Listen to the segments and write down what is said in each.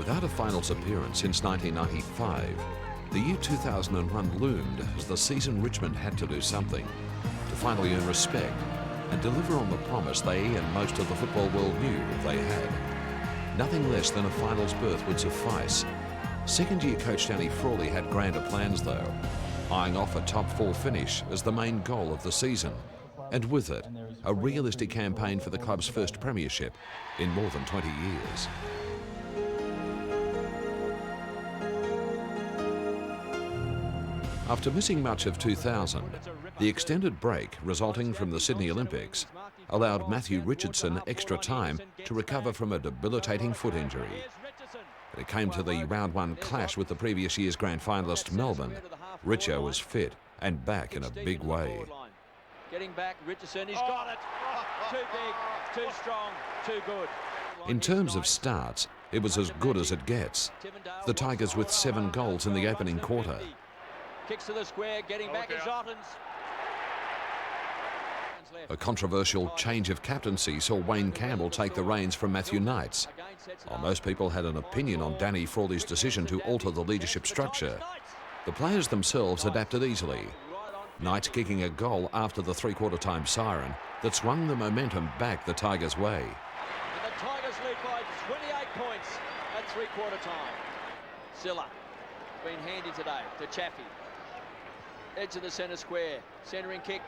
Without a finals appearance since 1995, the year 2001 loomed as the season Richmond had to do something to finally earn respect and deliver on the promise they and most of the football world knew they had. Nothing less than a finals berth would suffice. Second-year coach Danny Frawley had grander plans though, eyeing off a top 4 finish as the main goal of the season, and with it, a realistic campaign for the club's first premiership in more than 20 years. After missing much of 2000, the extended break resulting from the Sydney Olympics allowed Matthew Richardson extra time to recover from a debilitating foot injury. But it came to the round 1 clash with the previous year's grand finalist Melbourne. Richo was fit and back in a big way. Getting back, Richardson, he's got it. Too big, too strong, too good. In terms of starts, it was as good as it gets. The Tigers with 7 goals in the opening quarter. Kicks to the square, getting back is Ottens. A controversial change of captaincy saw Wayne Campbell take the reins from Matthew Knights. While most people had an opinion on Danny Frawley's decision to alter the leadership structure, the players themselves adapted easily. Knights kicking a goal after the three-quarter time siren that swung the momentum back the Tigers' way. And the Tigers lead by 28 points at three-quarter time. Silla been handy today to Chaffee. Edge of the centre square, centering kick.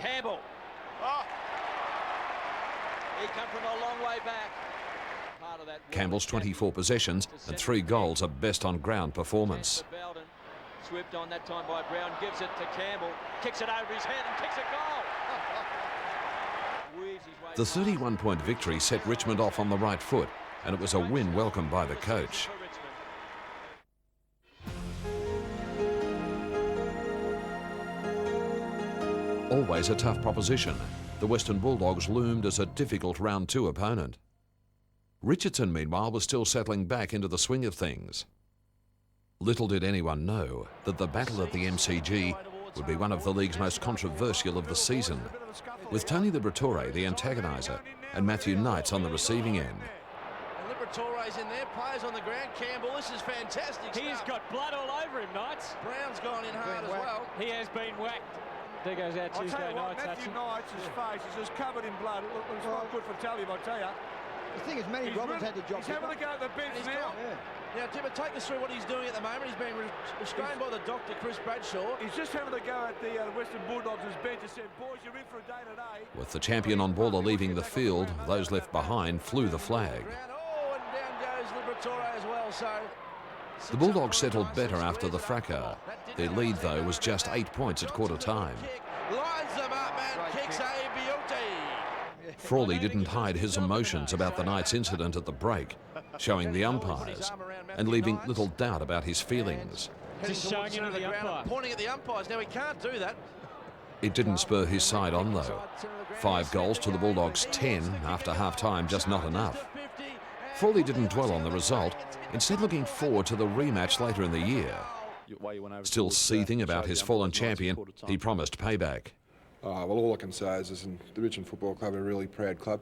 Campbell. Oh. He come from a long way back. Part of that Campbell's 24 possessions and 3 goals a best on ground performance. Swept on that time by Brown, gives it to Campbell, kicks it over his head and kicks a goal. The 31-point victory set Richmond off on the right foot, and it was a win welcomed by the coach. Always a tough proposition, the Western Bulldogs loomed as a difficult round 2 opponent. Richardson, meanwhile, was still settling back into the swing of things. Little did anyone know that the battle at the MCG would be one of the league's most controversial of the season, with Tony Liberatore, the antagoniser, and Matthew Knights on the receiving end. And Liberatore's in there, players on the ground. Campbell, this is fantastic. He's got blood all over him, Knights. Brown's gone in hard as well. He has been whacked. There goes our Tuesday night. Matthew Knights' face is just covered in blood. It's not good for Tally, I tell you. The thing is, Matty Roberts had the job. He's having to go at the bench now. Now, Timber, take us through what he's doing at the moment. He's being restrained by the doctor, Chris Bradshaw. He's just having to go at the Western Bulldogs' bench and said, boys, you're in for a day today. With the champion on baller leaving the field, those left behind flew the flag. Oh, and down goes Liberatore as well, so... The Bulldogs settled better after the fracas. Their lead, though, was just 8 points at quarter time. Lines them up and kicks a beauty. Frawley didn't hide his emotions about the night's incident at the break, showing the umpires and leaving little doubt about his feelings. Just showing him to the umpire. Pointing at the umpires. Now, he can't do that. It didn't spur his side on, though. 5 goals to the Bulldogs' 10 after half-time, just not enough. Frawley didn't dwell on the result, instead looking forward to the rematch later in the year. Still seething about his fallen champion, he promised payback. Well, all I can say is the Richmond Football Club are a really proud club,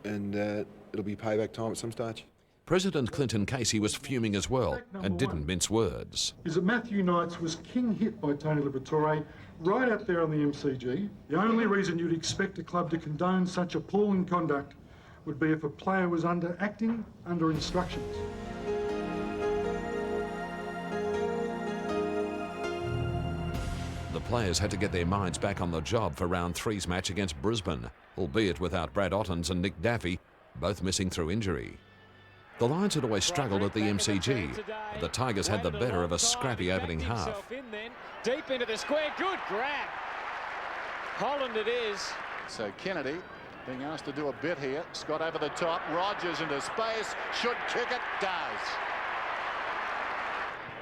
and it'll be payback time at some stage. President Clinton Casey was fuming as well and didn't mince words. Is that Matthew Knights was king hit by Tony Liberatore right out there on the MCG. The only reason you'd expect a club to condone such appalling conduct would be if a player was acting under instructions. The players had to get their minds back on the job for round 3's match against Brisbane, albeit without Brad Ottens and Nick Daffy, both missing through injury. The Lions had always struggled at the MCG, but the Tigers had the better of a scrappy opening half. Deep into the square, good grab. Holland it is. So Kennedy being asked to do a bit here. Scott over the top, Rogers into space, should kick it, does.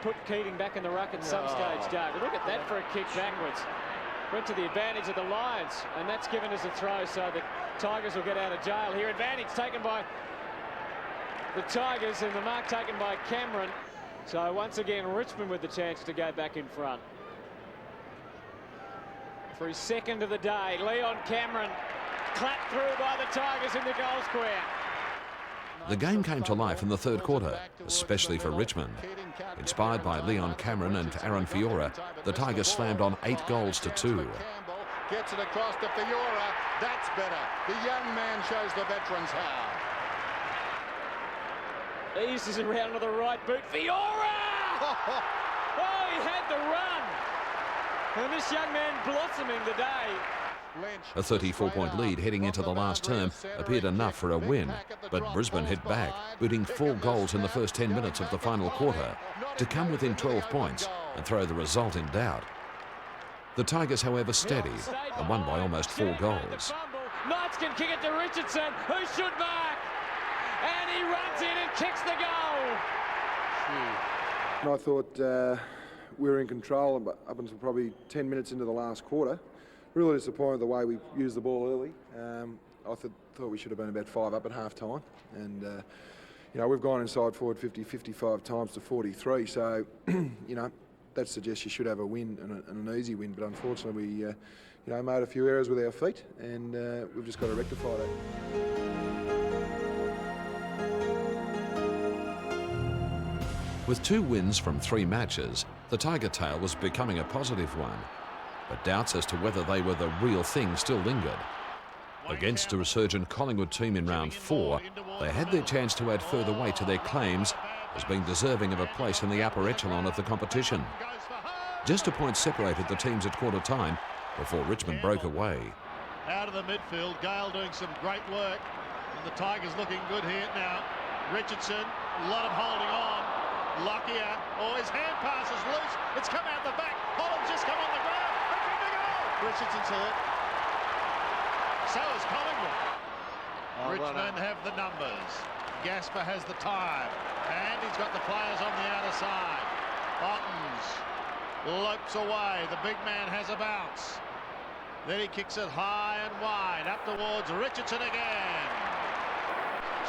Put Keating back in the ruck at some stage, Doug. Look at that for a kick backwards. Went to the advantage of the Lions, and that's given us a throw, so the Tigers will get out of jail here. Advantage taken by the Tigers, and the mark taken by Cameron. So once again, Richmond with the chance to go back in front. For his second of the day, Leon Cameron clapped through by the Tigers in the goal square. The game came to life in the third quarter, especially for Richmond. Inspired by Leon Cameron and Aaron Fiora, the Tigers slammed on 8 goals to 2. Gets it across to Fiora. That's better. The young man shows the veterans how. Eases around to the right boot. Fiora! Oh, he had the run. And this young man blossoming today. A 34-point lead heading into the last term appeared enough for a win, but Brisbane hit back, booting 4 goals in the first 10 minutes of the final quarter to come within 12 points and throw the result in doubt. The Tigers, however, steadied and won by almost 4 goals. Knights can kick it to Richardson, who should mark, and he runs in and kicks the goal. And I thought we were in control up until probably 10 minutes into the last quarter. Really disappointed the way we used the ball early. I thought we should have been about 5 up at half time, and you know, we've gone inside forward 55 times to 43, so you know, that suggests you should have a win and an easy win, but unfortunately we you know, made a few errors with our feet, and we've just got to rectify that. With 2 wins from 3 matches, the Tiger tale was becoming a positive one, but doubts as to whether they were the real thing still lingered. Against a resurgent Collingwood team in round 4, they had their chance to add further weight to their claims as being deserving of a place in the upper echelon of the competition. Just a point separated the teams at quarter time before Richmond broke away. Out of the midfield, Gale doing some great work, and the Tigers looking good here now. Richardson, a lot of holding on. Lockyer, oh, his hand pass is loose. It's come out the back. Holland's just come on the ground. And from the goal. Richardson's hurt. So is Collingwood. Richmond have the numbers. Gasper has the time. And he's got the players on the outer side. Ottens lopes away. The big man has a bounce. Then he kicks it high and wide. Up towards Richardson again.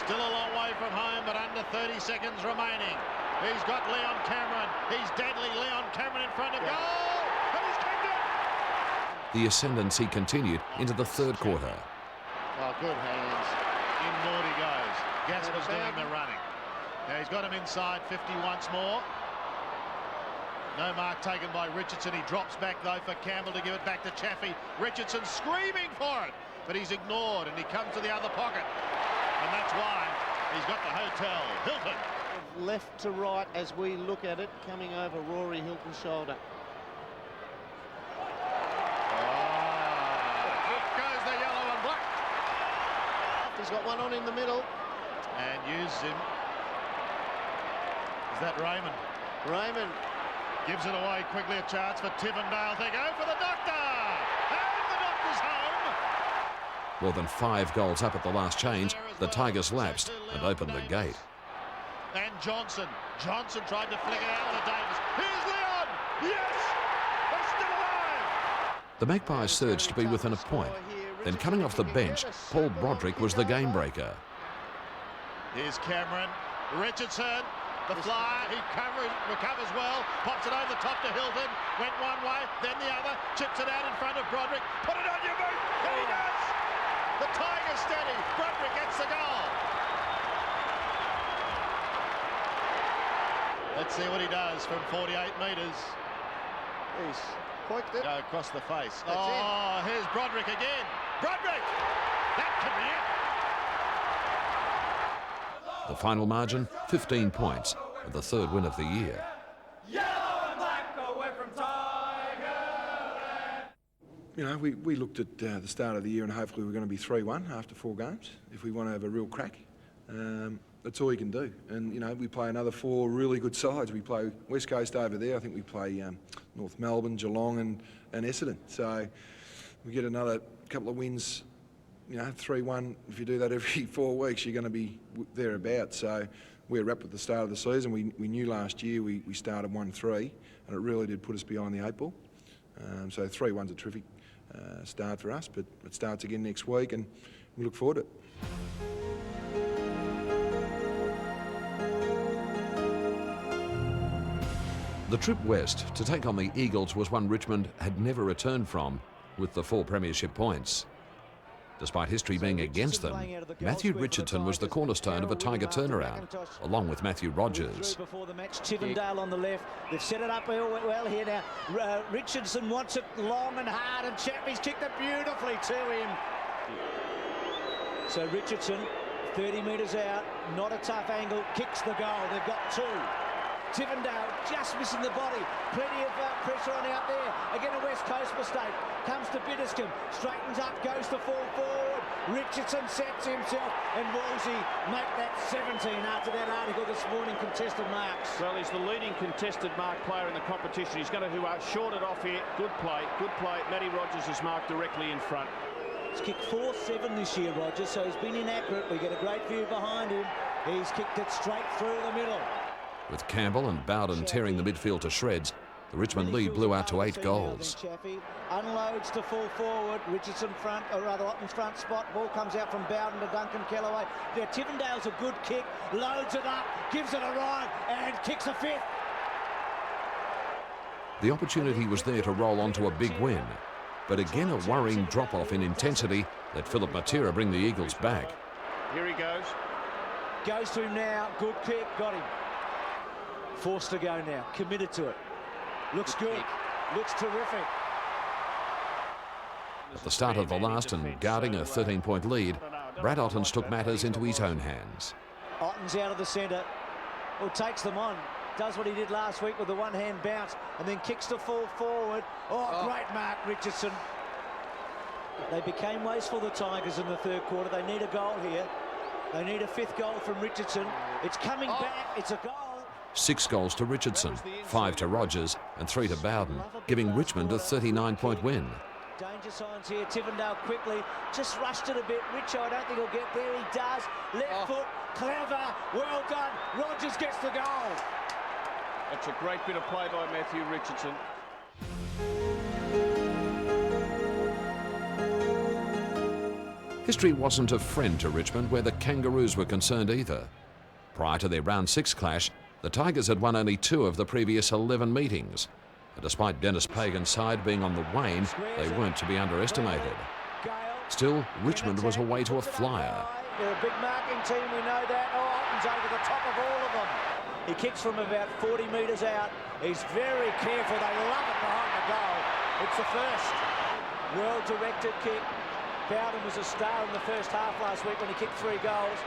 Still a long way from home, but under 30 seconds remaining. He's got Leon Cameron. He's deadly. Leon Cameron in front of goal. And he's kicked it. The ascendancy continued into the third quarter. Oh, good hands. Inboard he goes. Gasper's doing the running. Now he's got him inside 50 once more. No mark taken by Richardson. He drops back, though, for Campbell to give it back to Chaffee. Richardson screaming for it, but he's ignored, and he comes to the other pocket. And that's why he's got the hotel. Hilton. Left to right as we look at it, coming over Rory Hilton's shoulder. Up goes the yellow and black. He's got one on in the middle. And uses him. Is that Raymond? Raymond. Gives it away quickly, a chance for Tivendale. They go for the doctor. And the doctor's home. More than 5 goals up at the last change, the Tigers lapsed and opened the gate. And Johnson tried to flick it out to Davis. Here's Leon! Yes! They're still alive! The Magpies surged to be within a point. Then coming off the bench, Paul Broderick was the game breaker. Here's Cameron. Richardson, the flyer, he recovers well, pops it over the top to Hilton, went one way, then the other, chips it out in front of Broderick. Put it on your boot! And he does! The Tigers steady. Broderick gets the goal. Let's see what he does from 48 metres. He's poked it. Go across the face. That's here's Broderick again. Broderick! That could be it. The final margin, 15 points, and the 3rd win of the year. Yellow and black away from Tigerland. You know, we looked at the start of the year and hopefully we're going to be 3-1 after 4 games if we want to have a real crack. That's all you can do. And, you know, we play another 4 really good sides. We play West Coast over there. I think we play North Melbourne, Geelong and Essendon. So we get another couple of wins, you know, 3-1. If you do that every 4 weeks, you're going to be thereabouts. So we're wrapped at the start of the season. We knew last year we started 1-3 and it really did put us behind the 8 ball. So 3-1's a terrific start for us, but it starts again next week and we look forward to it. The trip west to take on the Eagles was one Richmond had never returned from, with the 4 premiership points. Despite history being against them, Matthew Richardson was the cornerstone of a Tiger turnaround, along with Matthew Rogers. Before the match, Tivendale on the left. They've set it up well here now. Richardson wants it long and hard, and Chappie's kicked it beautifully to him. So Richardson, 30 metres out, not a tough angle, kicks the goal. They've got two. Tivendale just missing the body. Plenty of pressure on out there. Again, a West Coast mistake. Comes to Biddiscombe. Straightens up, goes to fall forward. Richardson sets himself, and Wolsey make that 17 after that article this morning, contested marks. Well, he's the leading contested mark player in the competition. He's going to short it off here. Good play, good play. Matty Rogers is marked directly in front. He's kicked 4-7 this year, Rogers, so he's been inaccurate. We get a great view behind him. He's kicked it straight through the middle. With Campbell and Bowden tearing the midfield to shreds, the Richmond lead blew out to 8 goals. Chaffee unloads to full forward. Richardson front, or rather Otten's front spot. Ball comes out from Bowden to Duncan Kellaway. There, Tivendale's a good kick. Loads it up, gives it a ride, and kicks a fifth. The opportunity was there to roll on to a big win, but again a worrying drop-off in intensity let Philip Matera bring the Eagles back. Here he goes. Goes to him now. Good kick, got him. Forced to go now, committed to it. Looks good, looks terrific. At the start of the last and guarding a 13-point lead, Brad Ottens took matters into his own hands. Otten's out of the centre, well, takes them on, does what he did last week with the one-hand bounce, and then kicks to fall forward. Oh, great mark, Richardson. They became wasteful, the Tigers, in the third quarter. They need a goal here. They need a 5th goal from Richardson. It's coming back, it's a goal. 6 goals to Richardson, 5 to Rogers and 3 to Bowden, giving Richmond a 39-point win. Danger signs here. Tivendale quickly just rushed it a bit. Richo, I don't think he'll get there. He does. Left foot, clever, well done. Rogers gets the goal. That's a great bit of play by Matthew Richardson. History wasn't a friend to Richmond where the Kangaroos were concerned either. Prior to their round 6 clash, the Tigers had won only 2 of the previous 11 meetings. And despite Dennis Pagan's side being on the wane, they weren't to be underestimated. Still, Richmond was away to a flyer. They're a big marking team, we know that. Oh, Otten's over the top of all of them. He kicks from about 40 metres out. He's very careful. They love it behind the goal. It's the first. Well-directed kick. Bowden was a star in the first half last week when he kicked 3 goals.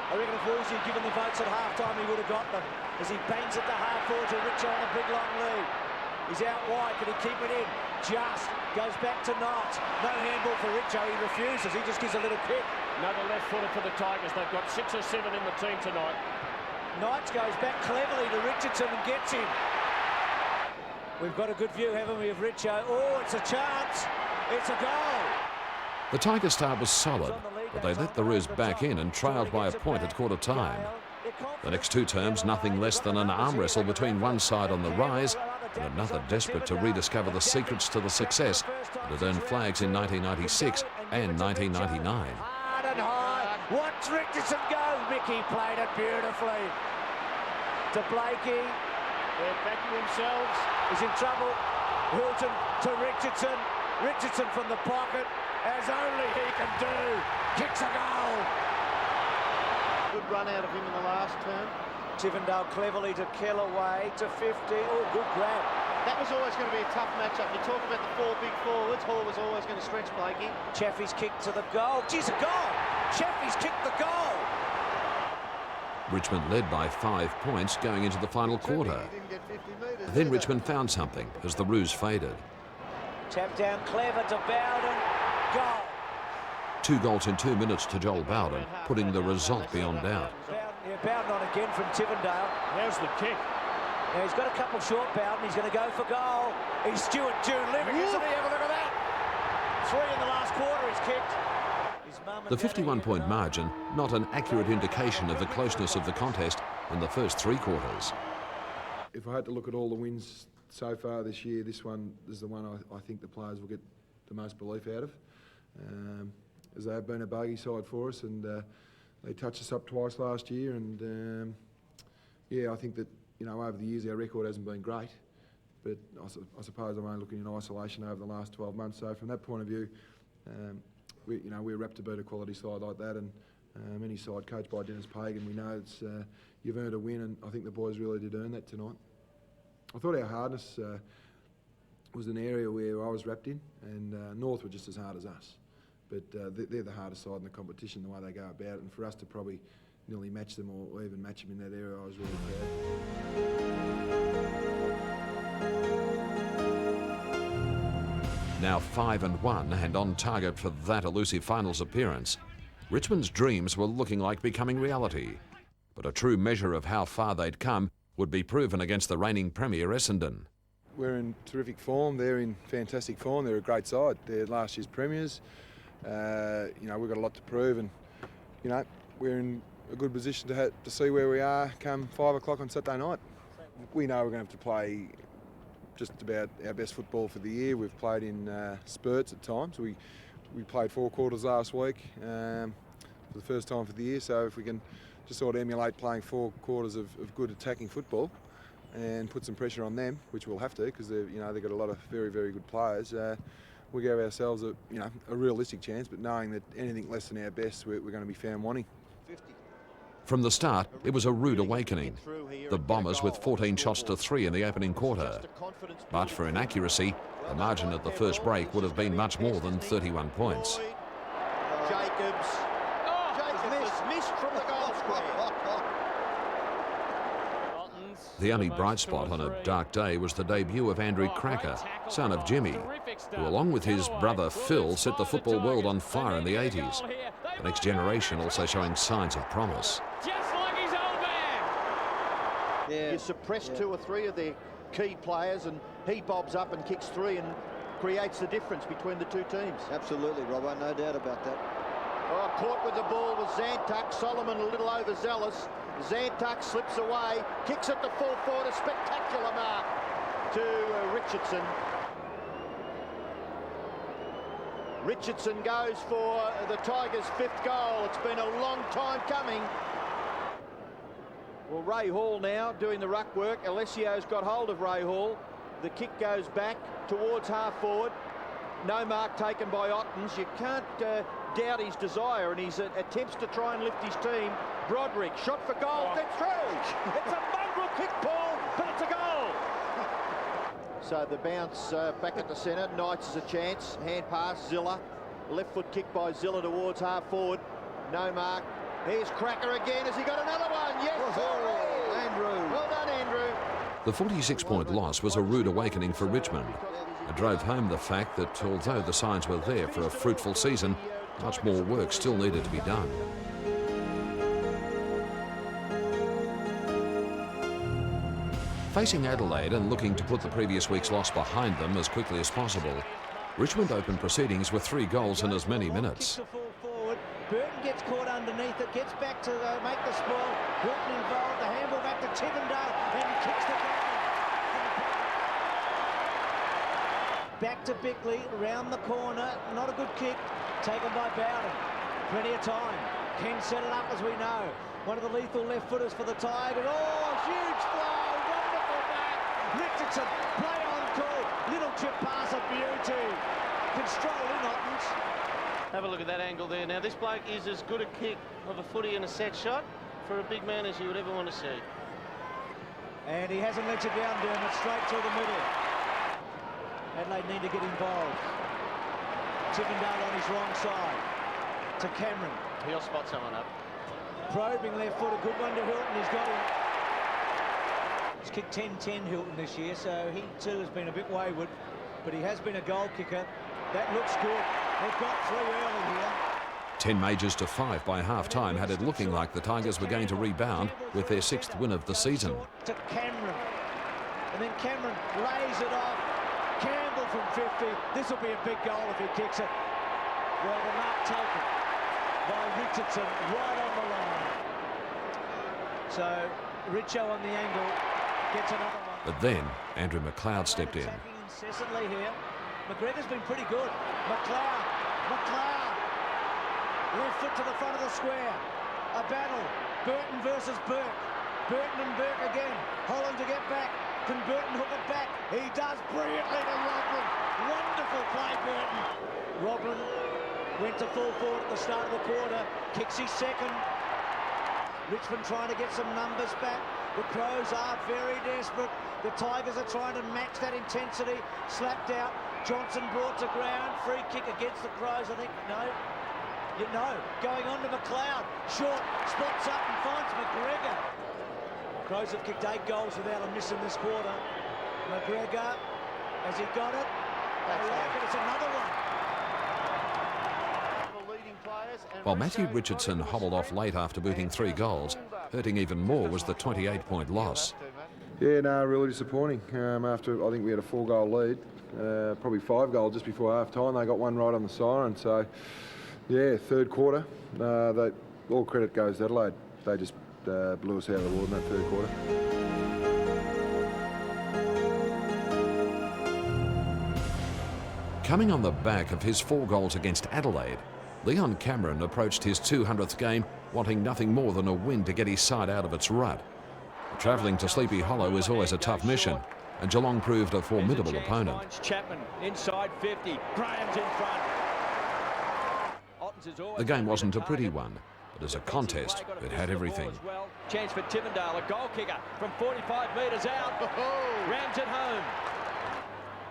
I reckon if Wolsey had given the votes at half-time, he would have got them. As he bangs it to half-forward to Richo on a big long lead. He's out wide, can he keep it in? Just goes back to Knight. No handball for Richo, he refuses, he just gives a little kick. Another left-footer for the Tigers. They've got 6 or 7 in the team tonight. Knight goes back cleverly to Richardson and gets him. We've got a good view, haven't we, of Richo? Oh, it's a chance. It's a goal. The Tiger start was solid, but they let the Roos back in and trailed by a point at quarter time. The next 2 terms, nothing less than an arm wrestle between one side on the rise and another desperate to rediscover the secrets to the success that had earned flags in 1996 and 1999. Hard and high. Watch Richardson go. Mickey played it beautifully. To Blakey. They're backing themselves. He's in trouble. Hilton to Richardson. Richardson from the pocket, as only he can do. Kicks a goal. Good run out of him in the last term. Tivendale cleverly to Kellaway to 50. Oh, good grab. That was always going to be a tough matchup. You talk about the 4 big forwards. Hall was always going to stretch Blakey. Chaffee's kick to the goal. Geez, a goal. Chaffee's kicked the goal. Richmond led by 5 points going into the final quarter. Then Richmond found something as the Roos faded. Tap down clever to Bowden. Goal. 2 goals in 2 minutes to Joel Bowden, putting the result beyond doubt. Bowden on again from Tivendale. There's the kick. Now he's got a couple short, Bowden. He's going to go for goal. He's Stuart June living, isn't he? Have a look at that. 3 in the last quarter he's kicked. The 51-point margin, not an accurate indication of the closeness of the contest in the first 3 quarters. If I had to look at all the wins so far this year, this one is the one I think the players will get the most belief out of. As they have been a bogey side for us, and they touched us up twice last year, and yeah, I think that, you know, over the years our record hasn't been great, but I suppose I'm only looking in isolation over the last 12 months. So from that point of view, we're apt to beat a quality side like that, and any side coached by Dennis Pagan, we know it's you've earned a win, and I think the boys really did earn that tonight. I thought our hardness was an area where I was wrapped in, and North were just as hard as us. But they're the hardest side in the competition, the way they go about it, and for us to probably nearly match them or even match them in that area, I was really proud. Now 5-1 and on target for that elusive finals appearance, Richmond's dreams were looking like becoming reality. But a true measure of how far they'd come would be proven against the reigning premier Essendon. We're in terrific form, they're in fantastic form, they're a great side. They're last year's premiers. We've got a lot to prove, and we're in a good position to see where we are come 5 o'clock on Saturday night. We know we're going to have to play just about our best football for the year. We've played in spurts at times. We played 4 quarters last week for the first time for the year, so if we can just sort of emulate playing 4 quarters of good attacking football and put some pressure on them, which we'll have to because they've got a lot of very, very good players. We give ourselves a realistic chance, but knowing that anything less than our best, we're going to be found wanting. From the start, it was a rude awakening. The Bombers with 14 shots to 3 in the opening quarter. But for inaccuracy, the margin at the first break would have been much more than 31 points. Jacobs missed from the goal square. The only bright spot on a dark day was the debut of Andrew Cracker, son of Jimmy, who along with his brother Phil set the football world on fire in the 80s. The next generation also showing signs of promise. Just like his old man. Yeah. You suppress 2 or 3 of their key players, and he bobs up and kicks 3 and creates the difference between the 2 teams. Absolutely, Robbo, no doubt about that. Oh, caught with the ball was Zantuck. Solomon a little overzealous. Zantuck slips away, kicks at the full forward, a spectacular mark to Richardson. Richardson goes for the Tigers' 5th goal. It's been a long time coming. Well, Ray Hall now doing the ruck work. Alessio's got hold of Ray Hall. The kick goes back towards half forward. No mark taken by Ottens. You can't doubt his desire and his attempts to try and lift his team. Broderick, shot for goal, then through. It's a mongrel kick, Paul, but it's a goal. So the bounce back at the centre. Knights has a chance. Hand pass, Zilla. Left foot kick by Zilla towards half forward. No mark. Here's Cracker again. Has he got another one? Yes. Oh, Andrew. Well done, Andrew. The 46-point loss was a rude awakening for Richmond. It drove home the fact that although the signs were there for a fruitful season, much more work still needed to be done. Facing Adelaide and looking to put the previous week's loss behind them as quickly as possible, Richmond opened proceedings with 3 goals in as many minutes. Burton gets caught underneath it, gets back to make the spoil. Burton involved, the handball back to Tivendale, and he kicks the goal. Back to Bickley, around the corner, not a good kick, taken by Bowden. Plenty of time. Ken set it up as we know. One of the lethal left footers for the Tigers. Oh, huge flow, wonderful back. Richardson, play on call. Little chip pass, a beauty. Control in Ottens. Have a look at that angle there. Now, this bloke is as good a kick of a footy in a set shot for a big man as you would ever want to see. And he hasn't let you down, Dermot, straight through the middle. Adelaide need to get involved. Tivendale on his wrong side. To Cameron. He'll spot someone up. Probing left foot, a good one to Hilton. He's got him. He's kicked 10-10 Hilton this year, so he too has been a bit wayward, but he has been a goal kicker. That looks good. They've got 3 early here. 10 majors to 5 by half-time had it looking like the Tigers were going to rebound with their 6th win of the season. To Cameron. And then Cameron lays it off. Campbell from 50. This will be a big goal if he kicks it. Well, the mark taken by Richardson right on the line. So, Richo on the angle gets another one. But then, Andrew McLeod stepped in. Incessantly here. McGregor's been pretty good. McLeod. Left foot to the front of the square. A battle. Burton versus Burke. Burton and Burke again. Holland to get back. Can Burton hook it back? He does brilliantly to Robin. Wonderful play, Burton. Robin Went to full forward at the start of the quarter. Kicks his second. Richmond trying to get some numbers back. The Crows are very desperate. The Tigers are trying to match that intensity. Slapped out. Johnson brought to ground. Free kick against the Crows. I think, no. You know, going on to McLeod. Short, spots up and finds McGregor. Crows have kicked 8 goals without a miss in this quarter. McGregor, has he got it? They like it. It's another one. While Matthew Richardson hobbled off late after booting 3 goals, hurting even more was the 28-point loss. Yeah, no, really disappointing. After, I think we had a 4-goal lead, probably 5 goals just before half-time. They got one right on the siren, so, yeah, third quarter, all credit goes to Adelaide. They just blew us out of the water in that third quarter. Coming on the back of his 4 goals against Adelaide, Leon Cameron approached his 200th game wanting nothing more than a win to get his side out of its rut. Travelling to Sleepy Hollow is always a tough mission, and Geelong proved a formidable opponent. Chapman inside 50, Graham's in front. The game wasn't a pretty one, but as a contest, it had everything. Chance for Tivendale, a goal kicker from 45 metres out. Rams it home.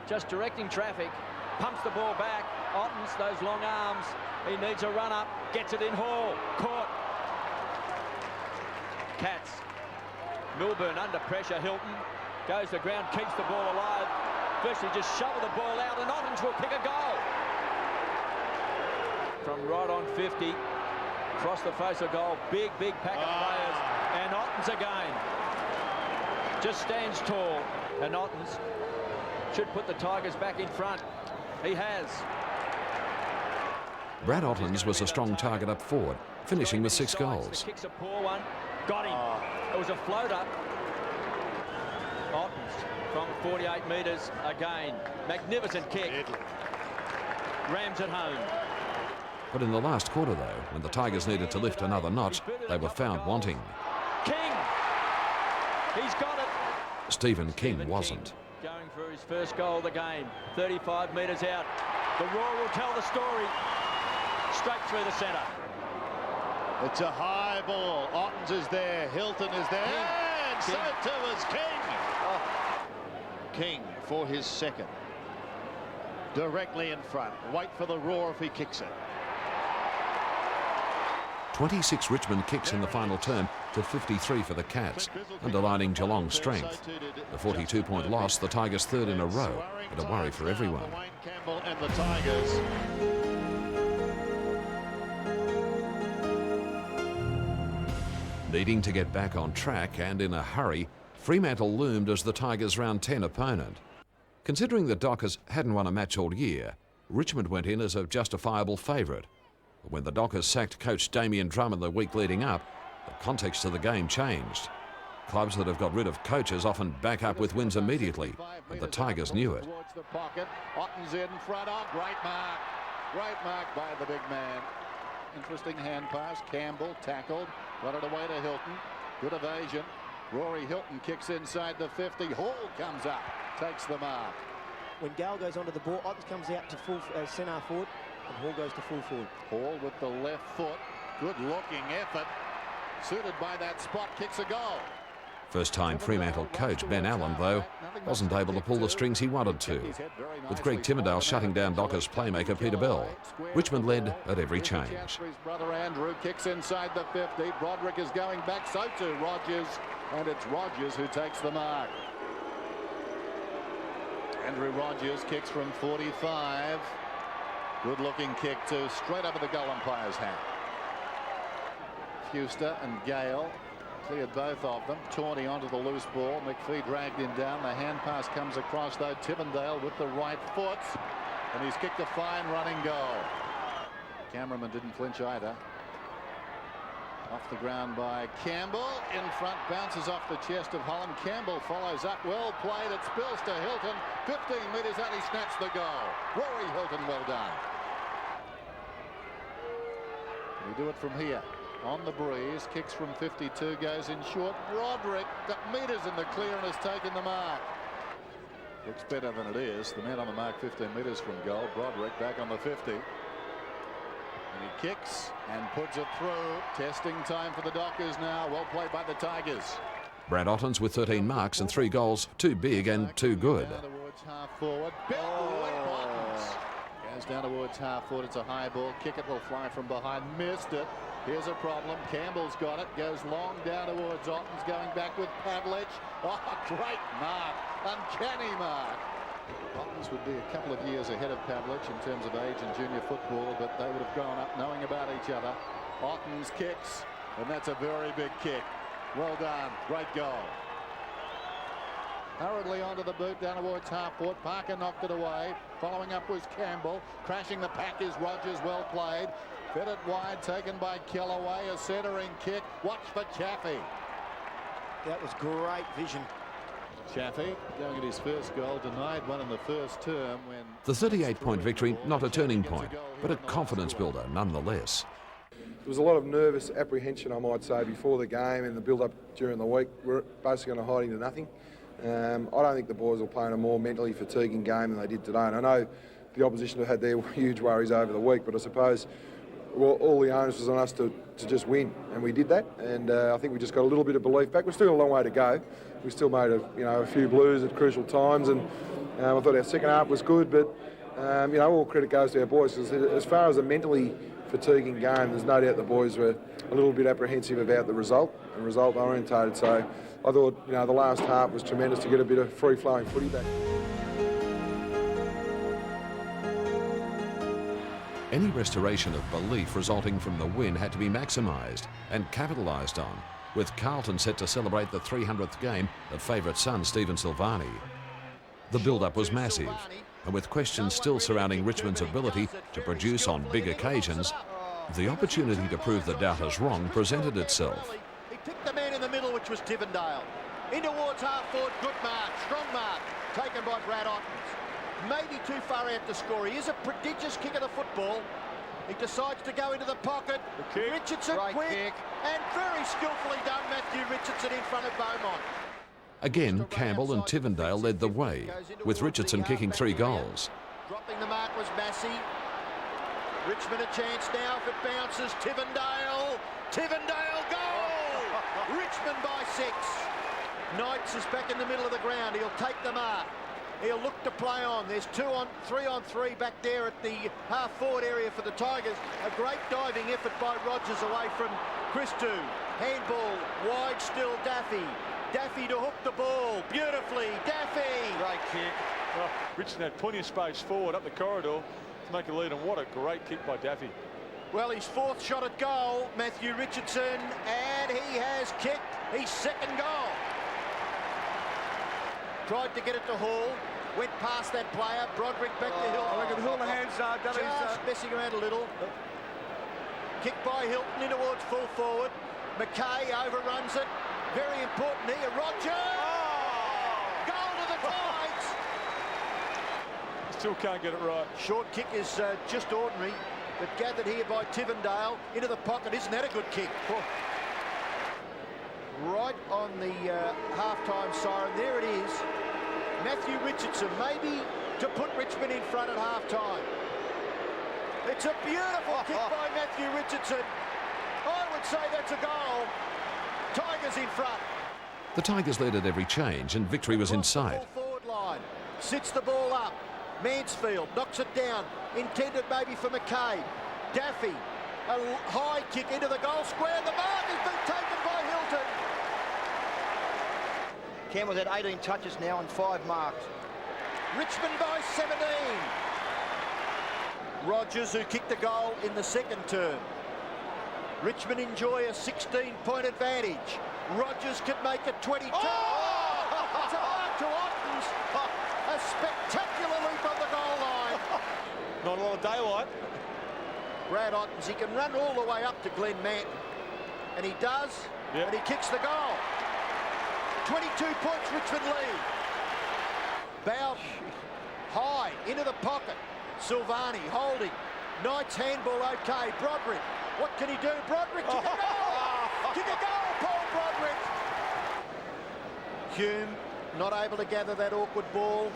Just directing traffic, pumps the ball back. Ottens, those long arms. He needs a run up, gets it in Hall, caught. Cats. Milburn under pressure, Hilton goes to ground, keeps the ball alive. Firstly just shovel the ball out and Ottens will kick a goal. From right on 50, across the face of goal, big pack of players, and Ottens again. Just stands tall, and Ottens should put the Tigers back in front. He has. Brad Ottens was a strong target up forward, finishing with 6 goals. Kicks a poor one, got him. It was a floater. Ottens from 48 metres again. Magnificent kick. Rams at home. But in the last quarter, though, when the Tigers needed to lift another notch, they were found wanting. King! He's got it. Stephen King wasn't. Going for his first goal of the game. 35 metres out. The Roar will tell the story. Straight through the centre. It's a high ball. Ottens is there. Hilton is there. And so too is King. King for his second. Directly in front. Wait for the Roar if he kicks it. 26 Richmond kicks in the final term to 53 for the Cats, underlining Geelong's strength. The 42-point loss, the Tigers' third in a row, but a worry for everyone. Campbell and the Tigers. Needing to get back on track and in a hurry, Fremantle loomed as the Tigers' round 10 opponent. Considering the Dockers hadn't won a match all year, Richmond went in as a justifiable favourite. But when the Dockers sacked coach Damien Drummond the week leading up, the context of the game changed. Clubs that have got rid of coaches often back up with wins immediately, and the Tigers knew it. Ottens in front. Oh, great mark. Great mark by the big man. Interesting hand pass. Campbell tackled. Got it away to Hilton. Good evasion. Rory Hilton kicks inside the 50. Hall comes up. Takes the mark. When Gale goes onto the ball, Ottens comes out to full centre forward, and Hall goes to full forward. Hall with the left foot. Good looking effort. Suited by that spot. Kicks a goal. First-time Fremantle coach Ben Allen, though, wasn't able to pull the strings he wanted to. With Greg Tivendale shutting down Dockers' playmaker Peter Bell, Richmond led at every change. His brother Andrew kicks inside the 50. Broderick is going back, so too Rogers, and it's Rogers who takes the mark. Andrew Rogers kicks from 45. Good-looking kick to straight over the goal umpire's hand. Fuster and Gale cleared both of them. Tawney onto the loose ball. McPhee dragged him down. The hand pass comes across, though. Tivendale with the right foot. And he's kicked a fine running goal. Cameraman didn't flinch either. Off the ground by Campbell. In front, bounces off the chest of Holland. Campbell follows up. Well played. It spills to Hilton. 15 metres out, he snatched the goal. Rory Hilton, well done. We do it from here. On the breeze, kicks from 52, goes in short. Broderick got metres in the clear and has taken the mark. Looks better than it is. The man on the mark 15 metres from goal. Broderick back on the 50. And he kicks and puts it through. Testing time for the Dockers now. Well played by the Tigers. Brad Ottens with 13 marks and 3 goals, too big and too good. Down towards half forward. Big whip, Ottens. Goes down towards half forward. It's a high ball. Kick it will fly from behind. Missed it. Here's a problem. Campbell's got it. Goes long down towards Ottens. Going back with Pavlich. Oh, great mark. Uncanny mark. Ottens would be a couple of years ahead of Pavlich in terms of age in junior football, but they would have grown up knowing about each other. Ottens kicks, and that's a very big kick. Well done. Great goal. Hurriedly onto the boot down towards half court. Parker knocked it away. Following up was Campbell. Crashing the pack is Rogers. Well played. Fed it wide, taken by Kellaway. A centering kick. Watch for Chaffee. That was great vision. Chaffee going at his first goal, denied one in the first term when... The 38-point victory, not a turning point, but a confidence builder nonetheless. There was a lot of nervous apprehension, I might say, before the game and the build-up during the week. We're basically going to hide into nothing. I don't think the boys will play in a more mentally fatiguing game than they did today. And I know the opposition have had their huge worries over the week, but I suppose all the onus was on us to just win, and we did that. And I think we just got a little bit of belief back. We've still got a long way to go. We still made a few blues at crucial times, and I thought our second half was good. But all credit goes to our boys. As far as a mentally fatiguing game, there's no doubt the boys were a little bit apprehensive about the result and result orientated. So I thought the last half was tremendous to get a bit of free-flowing footy back. Any restoration of belief resulting from the win had to be maximised and capitalised on, with Carlton set to celebrate the 300th game of favourite son Stephen Silvani. The build-up was massive, and with questions still surrounding Richmond's ability to produce on big occasions, the opportunity to prove the doubters wrong presented itself. He picked the man in the middle, which was Tivendale. In towards half forward, good mark, strong mark, taken by Brad Ottens. Maybe too far out to score. He is a prodigious kick of the football. He decides to go into the pocket. Richardson quick kick. And very skillfully done, Matthew Richardson in front of Beaumont. Again, Campbell and Tivendale led the way, with Richardson kicking 3 goals. Dropping the mark was Massey. Richmond a chance now if it bounces. Tivendale. Tivendale goal! Richmond by 6. Knights is back in the middle of the ground. He'll take the mark. He'll look to play on. There's 3 on 3 back there at the half-forward area for the Tigers. A great diving effort by Rogers away from Christou. Handball, wide still, Daffy. Daffy to hook the ball. Beautifully, Daffy. Great kick. Oh, Richardson had plenty of space forward up the corridor to make a lead, and what a great kick by Daffy. Well, his 4th shot at goal, Matthew Richardson, and he has kicked his 2nd goal. Tried to get it to Hall, went past that player. Broderick back to Hilton. I reckon Houlihan's done just messing around a little. Kick by Hilton in towards full forward. McKay overruns it. Very important here. Rogers! Goal to the Tigers! Still can't get it right. Short kick is just ordinary, but gathered here by Tivendale into the pocket. Isn't that a good kick? Right on the half-time siren. There it is. Matthew Richardson, maybe to put Richmond in front at half-time. It's a beautiful kick by Matthew Richardson. I would say that's a goal. Tigers in front. The Tigers led at every change and victory was in sight. Forward line. Sits the ball up. Mansfield knocks it down. Intended maybe for McKay. Daffy. A high kick into the goal square. The mark has been taken by Hilton. Campbell's had 18 touches now and 5 marks. Richmond by 17. Rogers, who kicked the goal in the 2nd term. Richmond enjoy a 16-point advantage. Rogers could make it 22. It's a mark to Ottens. A spectacular leap on the goal line. Not a lot of daylight. Brad Ottens, he can run all the way up to Glenn Manton. And he does, and he kicks the goal. 22 points, Richmond lead. Bowden, high, into the pocket. Silvani holding. Knight's handball okay. Broderick, what can he do? Broderick, kick a goal! Kick a goal, Paul Broderick! Hume, not able to gather that awkward ball.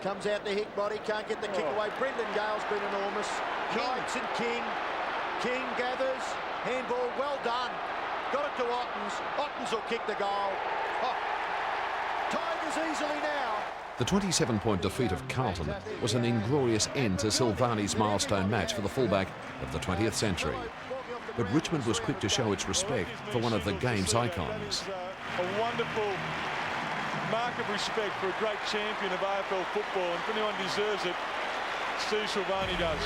Comes out to hit body, can't get the kick away. Brendan Gale's been enormous. Knights and King. King gathers. Handball, well done. Got it to Ottens. Ottens will kick the goal. Oh. Tigers easily now. The 27-point defeat of Carlton was an inglorious end to Silvani's milestone match for the fullback of the 20th century. But Richmond was quick to show its respect for one of the game's icons. A wonderful mark of respect for a great champion of AFL football, and if anyone deserves it, Steve Silvani does.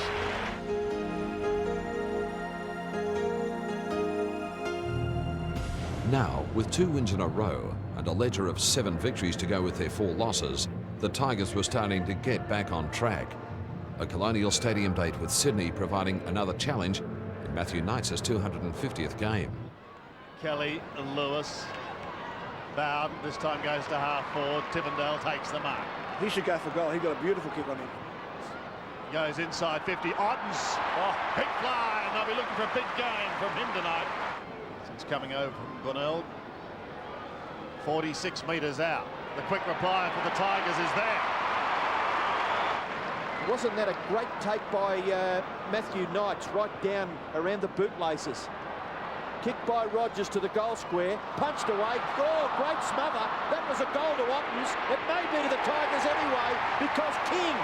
Now, with 2 wins in a row and a ledger of 7 victories to go with their 4 losses, the Tigers were starting to get back on track. A Colonial Stadium date with Sydney providing another challenge in Matthew Knight's 250th game. Kelly and Lewis. Bowden this time goes to half forward. Tivendale takes the mark. He should go for goal. He got a beautiful kick on him. Goes inside 50. Ottens. Oh, big fly, and they'll be looking for a big game from him tonight. Since coming over from Glenelg. 46 metres out. The quick reply for the Tigers is there. Wasn't that a great take by Matthew Knights right down around the bootlaces? Kicked by Rogers to the goal square, punched away. Oh, great smother. That was a goal to Ottens. It may be to the Tigers anyway because King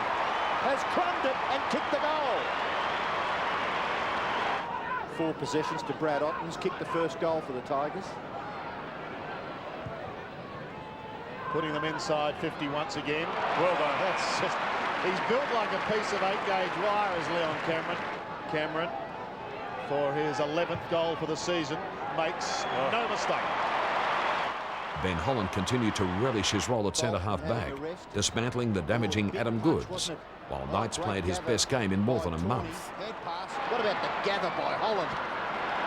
has crumbed it and kicked the goal. 4 possessions to Brad Ottens, kicked the first goal for the Tigers. Putting them inside 50 once again. Well done. That's just, he's built like a piece of 8-gauge wire, is Leon Cameron. Cameron, for his 11th goal for the season, makes no mistake. Ben Holland continued to relish his role at centre-half back, dismantling the damaging Adam Goods, while Knights played his best game in more than a month. What about the gather by Holland?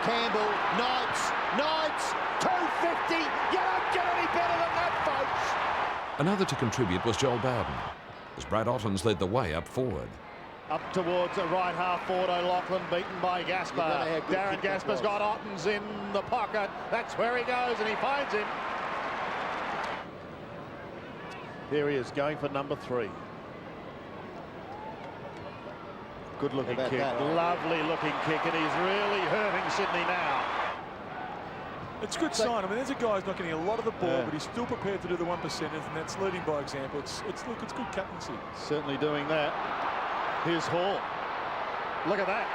Campbell, Knights, 250. You don't get any better than that, folks. Another to contribute was Joel Bowden, as Brad Ottens led the way up forward. Up towards the right half forward, O'Loughlin beaten by Gaspar. Darren Gaspar's got Ottens in the pocket. That's where he goes, and he finds him. Here he is, going for number 3. Good looking kick, lovely looking kick, and he's really hurting Sydney now. It's a good sign. I mean, there's a guy who's not getting a lot of the ball, but he's still prepared to do the 1%ers, and that's leading by example. It's good captaincy. Certainly doing that. Here's Hall. Look at that.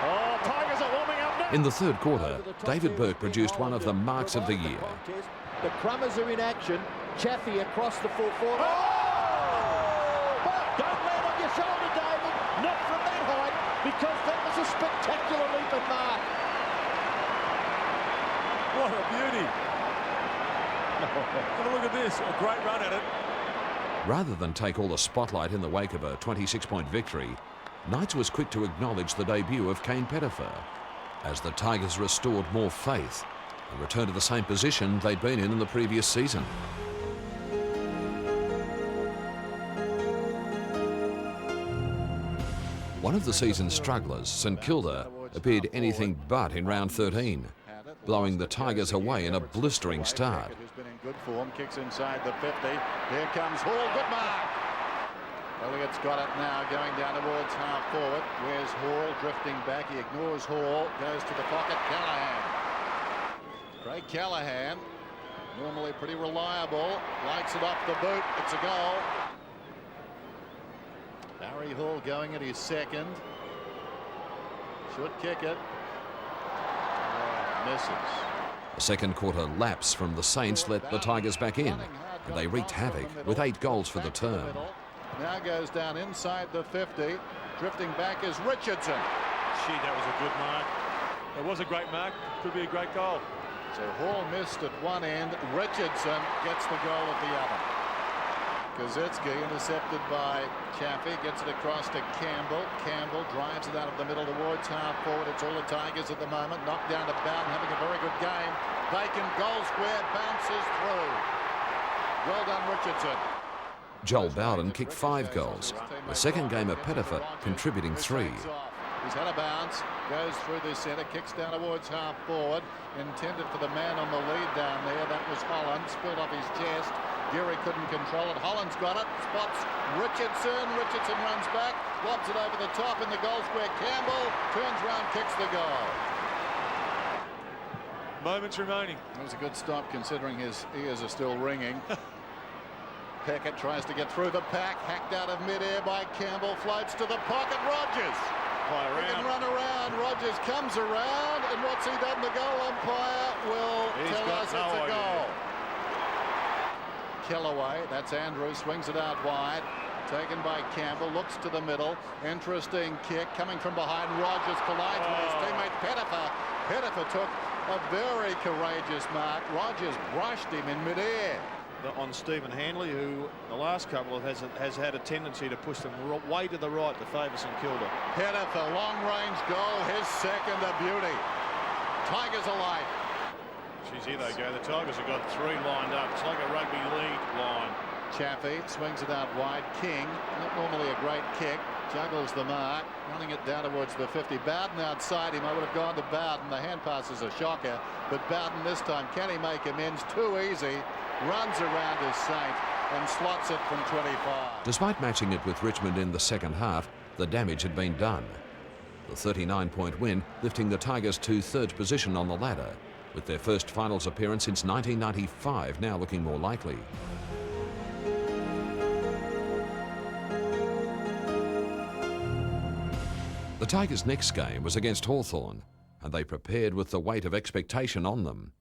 Oh, Tigers are warming up now. In the third quarter, David Burke produced one of the marks of the year. The Crummers are in action. Chaffee across the full forward. Don't land on your shoulder, David. Not from that height, because that was a spectacular leap and mark. What a beauty. Have a look at this. A great run at it. Rather than take all the spotlight in the wake of a 26-point victory, Knights was quick to acknowledge the debut of Kane Pettifer, as the Tigers restored more faith and returned to the same position they'd been in the previous season. One of the season's strugglers, St Kilda, appeared anything but in round 13, blowing the Tigers away in a blistering start. Who's been in good form, kicks inside the 50. Here comes Hall, good mark. Elliott's got it now, going down towards half forward. Where's Hall, drifting back, he ignores Hall, goes to the pocket, Callahan. Craig Callahan, normally pretty reliable, lights it off the boot, it's a goal. Barry Hall going at his second. Should kick it. Misses. A second quarter lapse from the Saints let the Tigers back in, and they wreaked havoc with 8 goals for the term. Now goes down inside the 50. Drifting back is Richardson. Gee, that was a good mark. It was a great mark. Could be a great goal. So Hall missed at one end. Richardson gets the goal at the other. Kazitsky intercepted by Chaffee, gets it across to Campbell. Campbell drives it out of the middle towards half forward. It's all the Tigers at the moment. Knocked down to Bowden, having a very good game. Vacant goal square, bounces through. Well done, Richardson. Joel Bowden kicked 5 goals, the second game of Pettifer contributing 3. He's had a bounce, goes through the centre, kicks down towards half forward, intended for the man on the lead down there. That was Holland, spilled off his chest. Geary couldn't control it. Holland's got it, spots Richardson. Richardson runs back, lobs it over the top in the goal square. Campbell turns round, kicks the goal. Moments remaining. That was a good stop considering his ears are still ringing. Peckett tries to get through the pack, hacked out of midair by Campbell, floats to the pocket. Rogers. He can run around. Rogers comes around, and what's he done? The goal umpire will tell us it's a goal. Kellaway, that's Andrews, swings it out wide. Taken by Campbell, looks to the middle. Interesting kick coming from behind. Rogers collides with his teammate Pettifer. Pettifer took a very courageous mark. Rogers brushed him in midair. On Stephen Hanley, who the last couple of has had a tendency to push them way to the right to favour St Kilda. Pettifer, long-range goal, his second, a beauty. Tigers alive. Geez, here they go. The Tigers have got three lined up. It's like a rugby league line. Chaffee swings it out wide. King, not normally a great kick, juggles the mark, running it down towards the 50. Bowden outside him. I would have gone to Bowden. The hand pass is a shocker, but Bowden this time, can he make amends? Too easy. Runs around his Saint and slots it from 25. Despite matching it with Richmond in the second half, the damage had been done. The 39-point win lifting the Tigers to third position on the ladder, with their first finals appearance since 1995 now looking more likely. The Tigers' next game was against Hawthorn, and they prepared with the weight of expectation on them.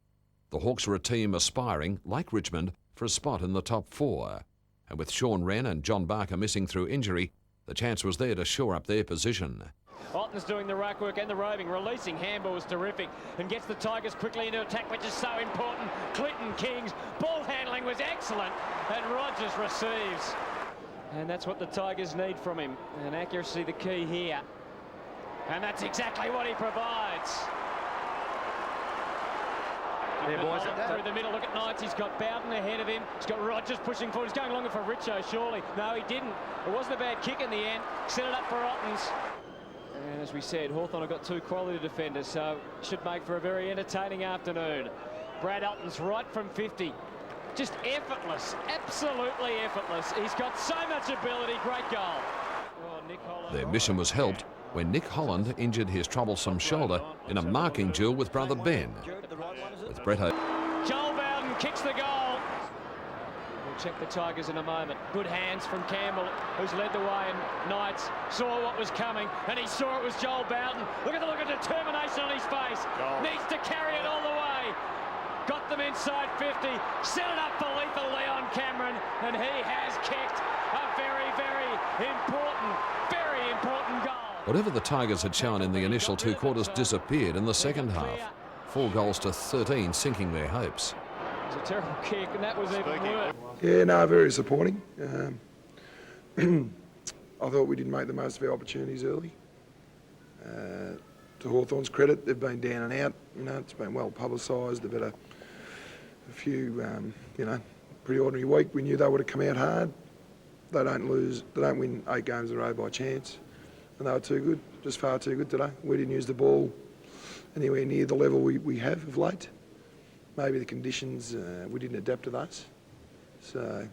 The Hawks were a team aspiring, like Richmond, for a spot in the top four. And with Sean Wren and John Barker missing through injury, the chance was there to shore up their position. Otten's doing the ruck work and the roving. Releasing Handball was terrific and gets the Tigers quickly into attack, which is so important. Clinton King's ball handling was excellent, and Rogers receives. And that's what the Tigers need from him. And accuracy the key here. And that's exactly what he provides. There, boys. Through the middle, look at Knights. He's got Bowden ahead of him. He's got Rogers pushing forward. He's going longer for Richo, surely. No, he didn't. It wasn't a bad kick in the end. Set it up for Ottens. And as we said, Hawthorn have got two quality defenders, so should make for a very entertaining afternoon. Brad Ottens right from 50. Just effortless, absolutely effortless. He's got so much ability. Great goal. Oh, Nick Holland. Their mission was helped when Nick Holland injured his troublesome shoulder in a marking duel with brother Ben. With Brett Joel Bowden kicks the goal. We'll check the Tigers in a moment. Good hands from Campbell, who's led the way, and Knights saw what was coming, and he saw it was Joel Bowden. Look at the look of determination on his face. Goal. Needs to carry it all the way. Got them inside 50. Set it up for lethal Leon Cameron, and he has kicked a very, very important goal. Whatever the Tigers had shown in the initial two quarters disappeared in the second half. 4 goals to 13, sinking their hopes. It was a terrible kick, and that was even worse. Yeah, no, very disappointing. I thought we didn't make the most of our opportunities early. To Hawthorn's credit, they've been down and out. You know, it's been well publicised. They've had a few, pretty ordinary week. We knew they would have come out hard. They don't win 8 games in a row by chance. And they were too good, just far too good today. We didn't use the ball anywhere near the level we have of late. Maybe the conditions, we didn't adapt to those. So,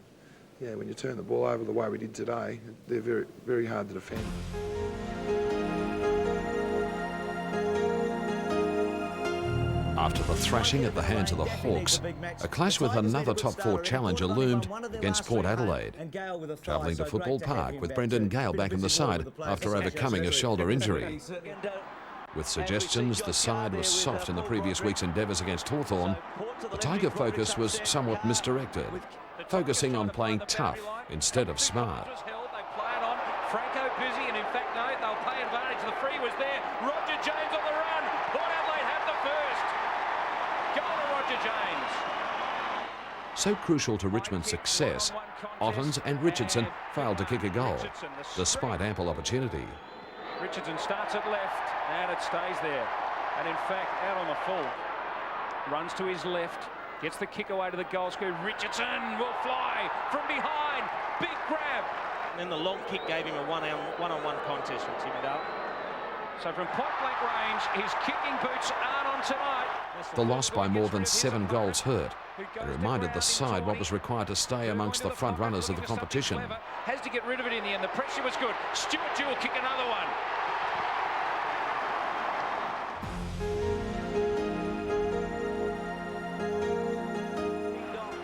yeah, when you turn the ball over the way we did today, they're very, very hard to defend. After the thrashing at the hands of the Hawks, a clash with another top 4 challenger loomed against Port Adelaide. Travelling to Football Park with Brendan Gale back in the side after overcoming a shoulder injury. With suggestions the side was soft in the previous week's endeavours against Hawthorn, the Tiger focus was somewhat misdirected, focusing on playing tough instead of smart. Franco busy, and in fact, no, they'll pay advantage. The free was there. Roger James on the run. Port Adelaide have the first. Goal to Roger James. So crucial to Richmond's success, Ottens and Richardson failed to kick a goal, despite ample opportunity. Richardson starts at left, and it stays there. And in fact, out on the full, runs to his left, gets the kick away to the goal square. Richardson will fly from behind. Big grab. And then the long kick gave him a one-on-one contest from Timmy Dale. So from point-blank range, his kicking boots aren't on tonight. The loss by more than 7 goals hurt and reminded the side what was required to stay amongst the front runners of the competition. Has to get rid of it in the end. The pressure was good. Stuart Jewell kick another one.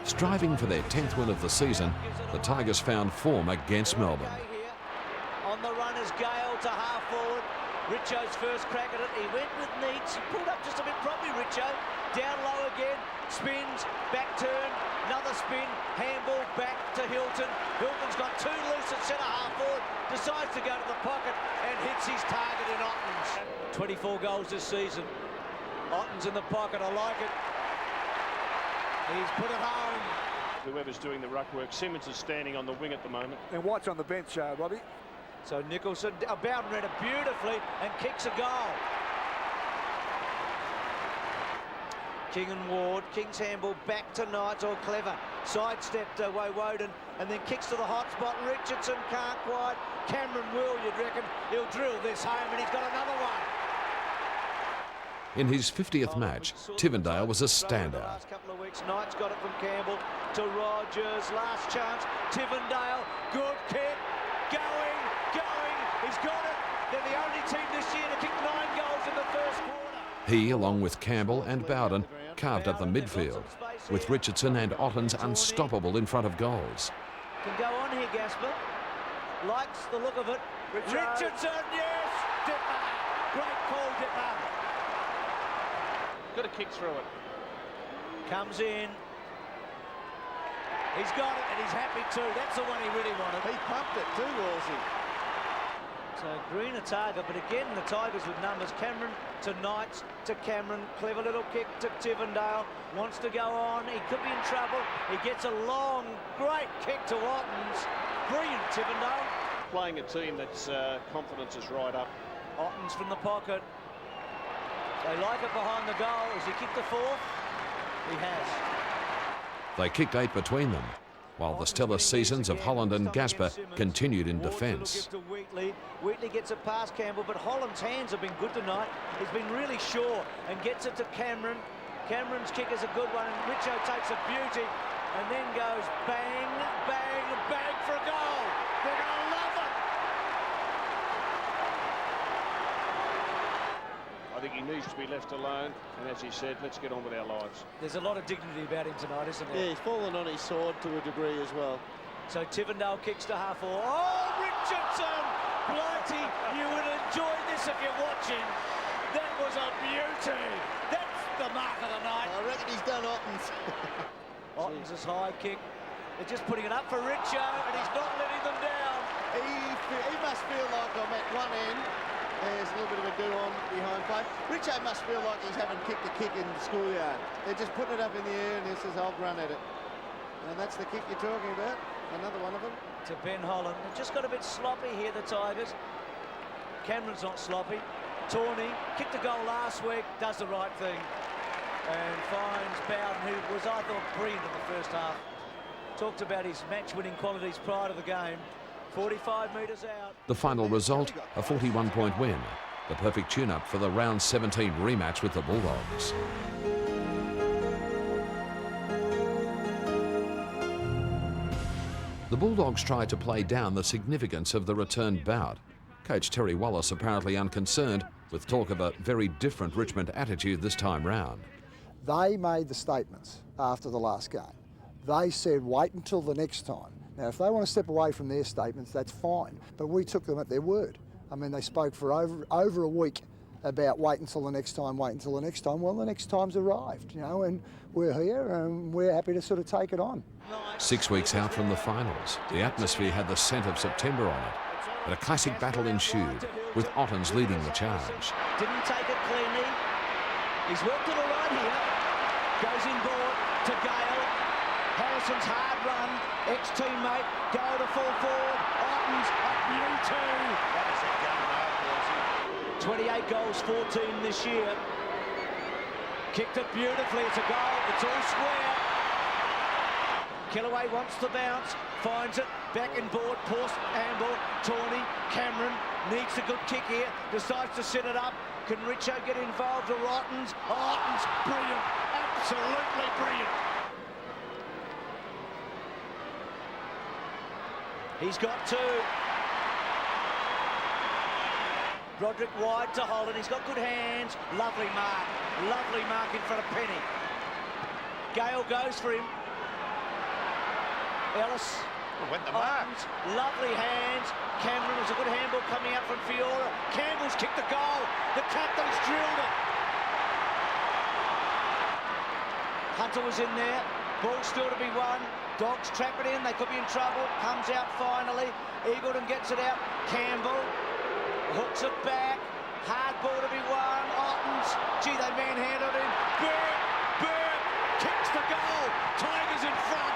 Striving for their 10th win of the season, the Tigers found form against Melbourne. On the run is Gale to half forward. Richo's first crack at it. He went with Neats. He pulled up just a bit properly, Richo. Down low again. Spins. Back turn. Another spin. Handball back to Hilton. Hilton's got 2 loose at centre half forward. Decides to go to the pocket and hits his target in Ottens. 24 goals this season. Ottens in the pocket. I like it. He's put it home. Whoever's doing the ruck work, Simmons is standing on the wing at the moment. And White's on the bench, Robbie. So Nicholson, Bowden read it beautifully and kicks a goal. King and Ward, King's handball back to Knights, or clever. Sidestepped Woden and then kicks to the hot spot. Richardson can't quite. Cameron will, you'd reckon. He'll drill this home and he's got another one. In his 50th match, Tivendale was a standout. Last couple of weeks, Knights got it from Campbell to Rogers. Last chance, Tivendale, good kick, going. He's got it. They're the only team this year to kick 9 goals in the first quarter. He, along with Campbell and Bowden, carved up the midfield, with Richardson and Ottens unstoppable in front of goals. Can go on here, Gasper. Likes the look of it. Richardson, yes! Dipper. Great call, Dipper. Got to kick through it. Comes in. He's got it and he's happy too. That's the one he really wanted. He pumped it too, Wolsey. So Green a target, but again the Tigers with numbers. Cameron to Knights to Cameron. Clever little kick to Tivendale. Wants to go on. He could be in trouble. He gets a long, great kick to Ottens. Brilliant, Tivendale. Playing a team that's confidence is right up. Ottens from the pocket. They like it behind the goal. Has he kicked the 4th? He has. They kicked 8 between them, while the stellar seasons of Holland and Gasper continued in defence. Wheatley gets it past Campbell, but Holland's hands have been good tonight. He's been really sure and gets it to Cameron. Cameron's kick is a good one, and Richo takes a beauty and then goes bang, bang, bang for a goal. They're going to love it. I think he needs to be left alone, and as he said, let's get on with our lives. There's a lot of dignity about him tonight, isn't there? Yeah, he's fallen on his sword to a degree as well. So Tivendale kicks to half forward. Oh, Richardson! Blighty, you would enjoy this if you're watching. That was a beauty. That's the mark of the night. I reckon he's done Ottens. Ottens' high kick. They're just putting it up for Richo, and he's not letting them down. He must feel like I'm at one end. There's a little bit of a do-on behind play. Richo must feel like he's having kicked a kick in the schoolyard. They're just putting it up in the air and he says, I'll run at it. And that's the kick you're talking about. Another one of them. To Ben Holland. They've just got a bit sloppy here, the Tigers. Cameron's not sloppy. Tawney kicked a goal last week, does the right thing. And finds Bowden, who was, I thought, brilliant in the first half. Talked about his match-winning qualities prior to the game. 45 metres out. The final result, a 41-point win, the perfect tune-up for the round 17 rematch with the Bulldogs. The Bulldogs tried to play down the significance of the return bout. Coach Terry Wallace apparently unconcerned, with talk of a very different Richmond attitude this time round. They made the statements after the last game. They said, wait until the next time. Now, if they want to step away from their statements, that's fine. But we took them at their word. I mean, they spoke for over a week about wait until the next time, wait until the next time. Well, the next time's arrived, you know, and we're here and we're happy to sort of take it on. 6 weeks out from the finals, the atmosphere had the scent of September on it. But a classic battle ensued, with Ottens leading the charge. Didn't take it cleanly. He's worked it all right here. Goes inboard to Gale. Harrison's hard run. Ex-teammate, go to full forward. Ottens, a beauty. That is a gun, 28 goals, 14 this year. Kicked it beautifully. It's a goal. It's all square. Kellaway wants to bounce. Finds it. Back inboard. Post handball. Tawney. Cameron. needs a good kick here, decides to set it up. Can Richo get involved or Ottens? Ottens, brilliant, absolutely brilliant. He's got two. Broderick wide to Holland, he's got good hands. Lovely mark in front of Penny. Gale goes for him. Ellis. Went the mark. Lovely hands. Cameron was a good handball coming out from Fiora. Campbell's kicked the goal. The captain's drilled it. Hunter was in there. Ball still to be won. Dogs trap it in. They could be in trouble. Comes out finally. Eagleton gets it out. Campbell hooks it back. Hard ball to be won. Ottens. Gee, they manhandled him. Burke kicks the goal. Tigers in front.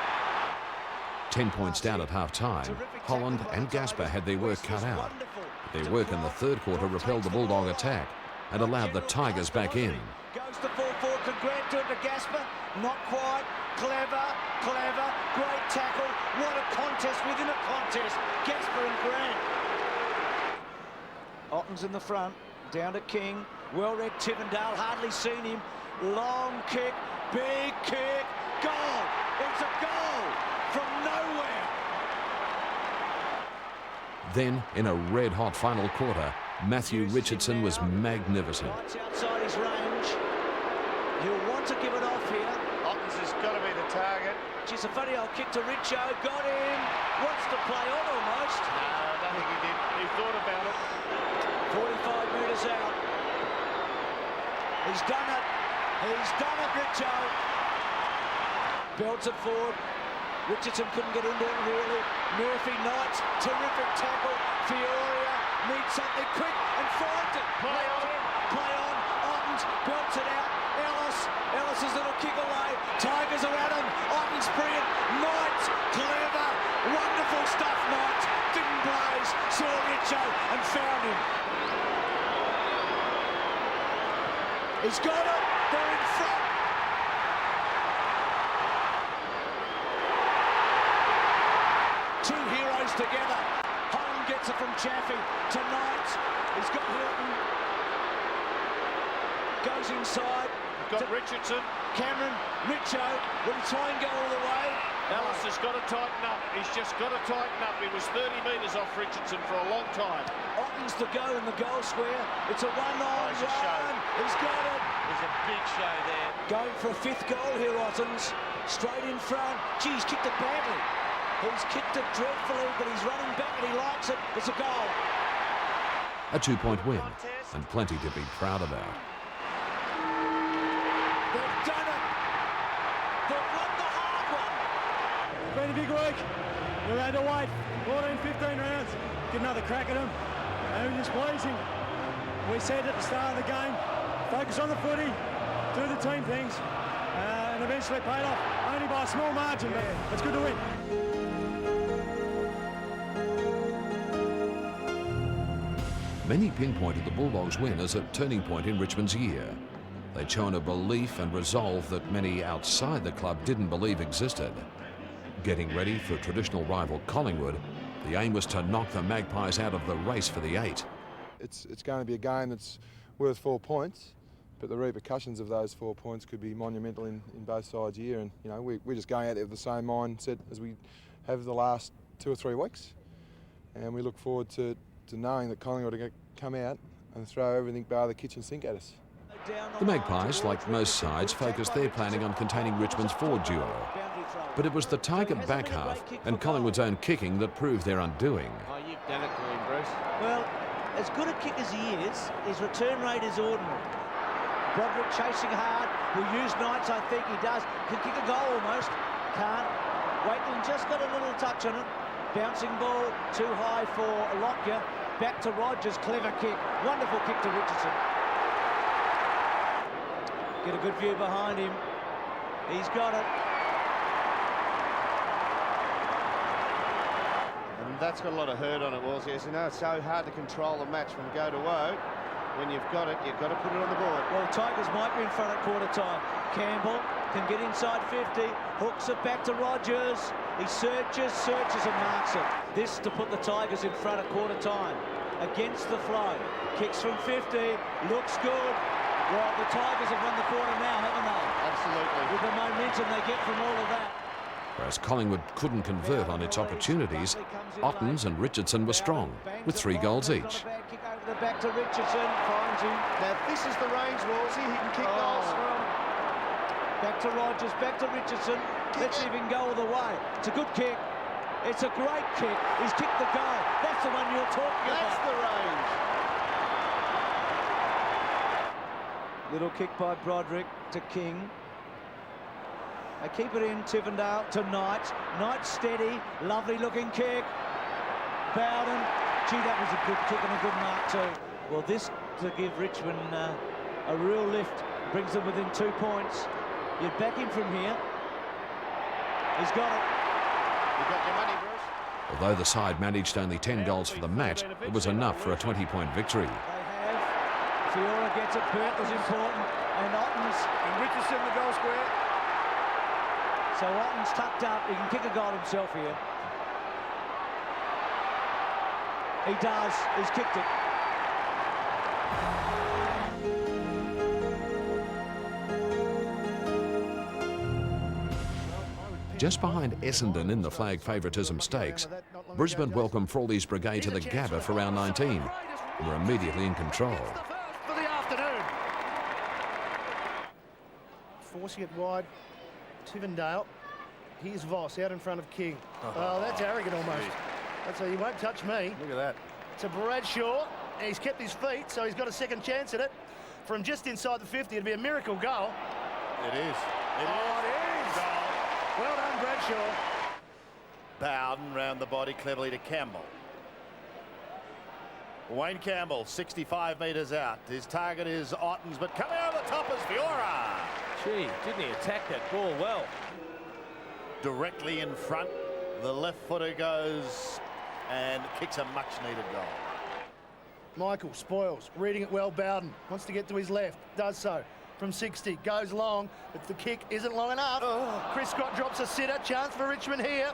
10 points down at half-time, Holland and Gasper had their work cut out. Their work in the third quarter repelled the Bulldog attack and allowed the Tigers back in. Goes to full forward, can Grant do it to Gasper? Not quite. Clever, great tackle. What a contest within a contest. Gasper and Grant. Otten's in the front, down to King. Well-read Tivendale, hardly seen him. Long kick, big kick, goal. It's a goal from nowhere. Then, in a red-hot final quarter, Matthew Richardson was magnificent. Right outside his range. He'll want to give it off here. Ottens has got to be the target. Geez, a funny old kick to Richo. Got him. Wants to play on almost. No, I don't think he did. He thought about it. 45 metres out. He's done it. He's done it, Richo. Belts it forward. Richardson couldn't get into it really. Murphy Knights, terrific tackle. Fioria needs something quick and finds it. Play on. Ottens belts it out. Ellis's little kick away. Tigers are at him. Ottens brilliant. Knights, clever. Wonderful stuff, Knights. Didn't blaze. Saw Richo and found him. He's got it. They're in front. Two heroes together. Holland gets it from Chaffee to Knights. He's got Hilton. Goes inside. Got Richardson. Cameron, Richo, will he try and go all the way? Ellis has got to tighten up. He's just got to tighten up. He was 30 metres off Richardson for a long time. Ottens to go in the goal square. It's a one-on-one. He's got it. There's a big show there. Going for a fifth goal here, Ottens. Straight in front. Gee, he's kicked it badly. He's kicked it dreadfully, but he's running back and he likes it. It's a goal. A 2-point win, and plenty to be proud about. They've done it. They've won the hard one. It's been a big week. We've had to wait 14, 15 rounds, get another crack at them. And it was pleasing. We said at the start of the game, focus on the footy, do the team things, and eventually paid off. Only by a small margin, but it's good to win. Many pinpointed the Bulldogs' win as a turning point in Richmond's year. They'd shown a belief and resolve that many outside the club didn't believe existed. Getting ready for traditional rival Collingwood, the aim was to knock the Magpies out of the race for the 8. It's going to be a game that's worth 4 points, but the repercussions of those 4 points could be monumental in both sides here. And you know, we're just going out there with the same mindset as we have the last 2 or 3 weeks, and we look forward to knowing that Collingwood are going to come out and throw everything bar the kitchen sink at us. The Magpies, like most sides, focused their planning on containing Richmond's forward duo. But it was the Tiger back half and Collingwood's own kicking that proved their undoing. Oh, you've done it to him, Bruce. Well, as good a kick as he is, his return rate is ordinary. Broderick chasing hard, will use Knights, I think he does. Can kick a goal almost, can't. Waitling just got a little touch on it. Bouncing ball, too high for Lockyer. Back to Rogers, clever kick. Wonderful kick to Richardson. Get a good view behind him. He's got it. And that's got a lot of hurt on it, Walls. Yes, you know, it's so hard to control a match from go to woe. When you've got it, you've got to put it on the board. Well, Tigers might be in front at quarter time. Campbell can get inside 50, hooks it back to Rogers. He searches and marks it. This to put the Tigers in front at quarter time. against the flow. Kicks from 50, looks good. Well, the Tigers have won the quarter now, haven't they? Absolutely. With the momentum they get from all of that. Whereas Collingwood couldn't convert on its opportunities, Ottens and Richardson were strong, with 3 goals each. Kick over the back to Richardson, finds him. Now, this is the range, Wolsey. He can kick goals from. Back to Rogers, back to Richardson. Let's see if he can go all the way. It's a good kick. It's a great kick. He's kicked the goal. That's the one you're talking about. That's the range. Little kick by Broderick to King. They keep it in, Tivendale to Knight. Knight steady, lovely looking kick. Bowden. Gee, that was a good kick and a good mark too. Well, this to give Richmond a real lift. Brings them within 2 points. You'd back him from here. He's got it. You got your money, Bruce. Although the side managed only 10 goals for the match, it was enough for a 20-point victory. Fiora gets it, Burt was important, and Ottens. And Richardson the goal square. So Ottens tucked up, he can kick a goal himself here. He does, he's kicked it. Just behind Essendon in the flag favouritism stakes, Brisbane welcomed Frawley's brigade to the Gabba for round 19 and were immediately in control. For the afternoon. Forcing it wide, Tivendale. Here's Voss out in front of King. Oh, that's arrogant almost. That's a, he won't touch me. Look at that. To Bradshaw. He's kept his feet, so he's got a second chance at it. From just inside the 50, it'd be a miracle goal. It is. It is. Goal. Well done, Bradshaw. Bowden round the body cleverly to Campbell. Wayne Campbell, 65 metres out. His target is Ottens, but coming over the top is Fiora. Gee, didn't he attack that ball well? Directly in front, the left footer goes and kicks a much-needed goal. Michael spoils, reading it well. Bowden wants to get to his left, does so. From 60, goes long, but the kick isn't long enough. Chris Scott drops a sitter, chance for Richmond here.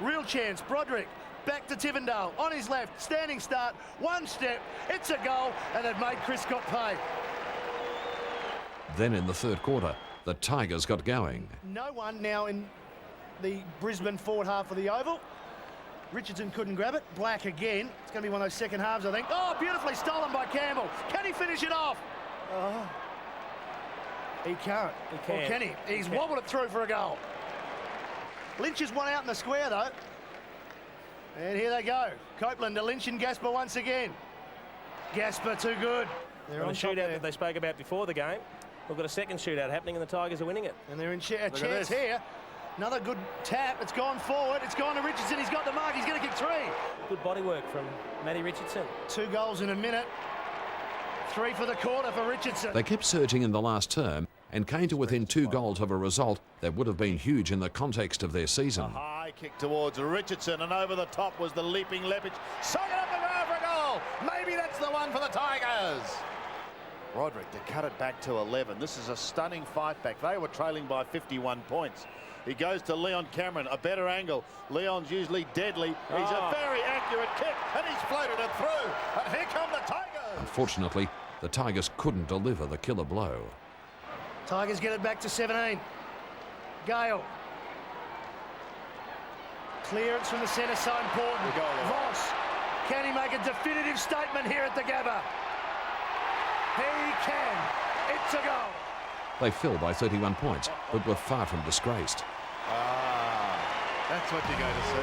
Real chance, Broderick, back to Tivendale, on his left, standing start, one step, it's a goal, and they've made Chris Scott pay. Then in the third quarter, the Tigers got going. No one now in the Brisbane forward half of the oval. Richardson couldn't grab it, Black again. It's going to be one of those second halves, I think. Oh, beautifully stolen by Campbell. Can he finish it off? He can't. He can. Or can he? He's wobbled it through for a goal. Lynch has one out in the square, though. And here they go. Copeland to Lynch and Gasper once again. Gasper too good. They're on the shootout that they spoke about before the game. We've got a second shootout happening and the Tigers are winning it. And they're in a chance here. Another good tap. It's gone forward. It's gone to Richardson. He's got the mark. He's going to kick 3. Good body work from Matty Richardson. 2 goals in a minute. 3 for the quarter for Richardson. They kept surging in the last term and came to within 2 goals of a result that would have been huge in the context of their season. A high kick towards Richardson, and over the top was the leaping Leppich. Sock it up the ground for a goal. Maybe that's the one for the Tigers. Broderick to cut it back to 11. This is a stunning fight back. They were trailing by 51 points. He goes to Leon Cameron, a better angle. Leon's usually deadly. He's a very accurate kick, and he's floated it through. And here come the Tigers. Unfortunately, the Tigers couldn't deliver the killer blow. Tigers get it back to 17. Gale. Clearance from the centre, so important. Voss. Can he make a definitive statement here at the Gabba? He can. It's a goal. They fell by 31 points, but were far from disgraced. That's what you're going to see.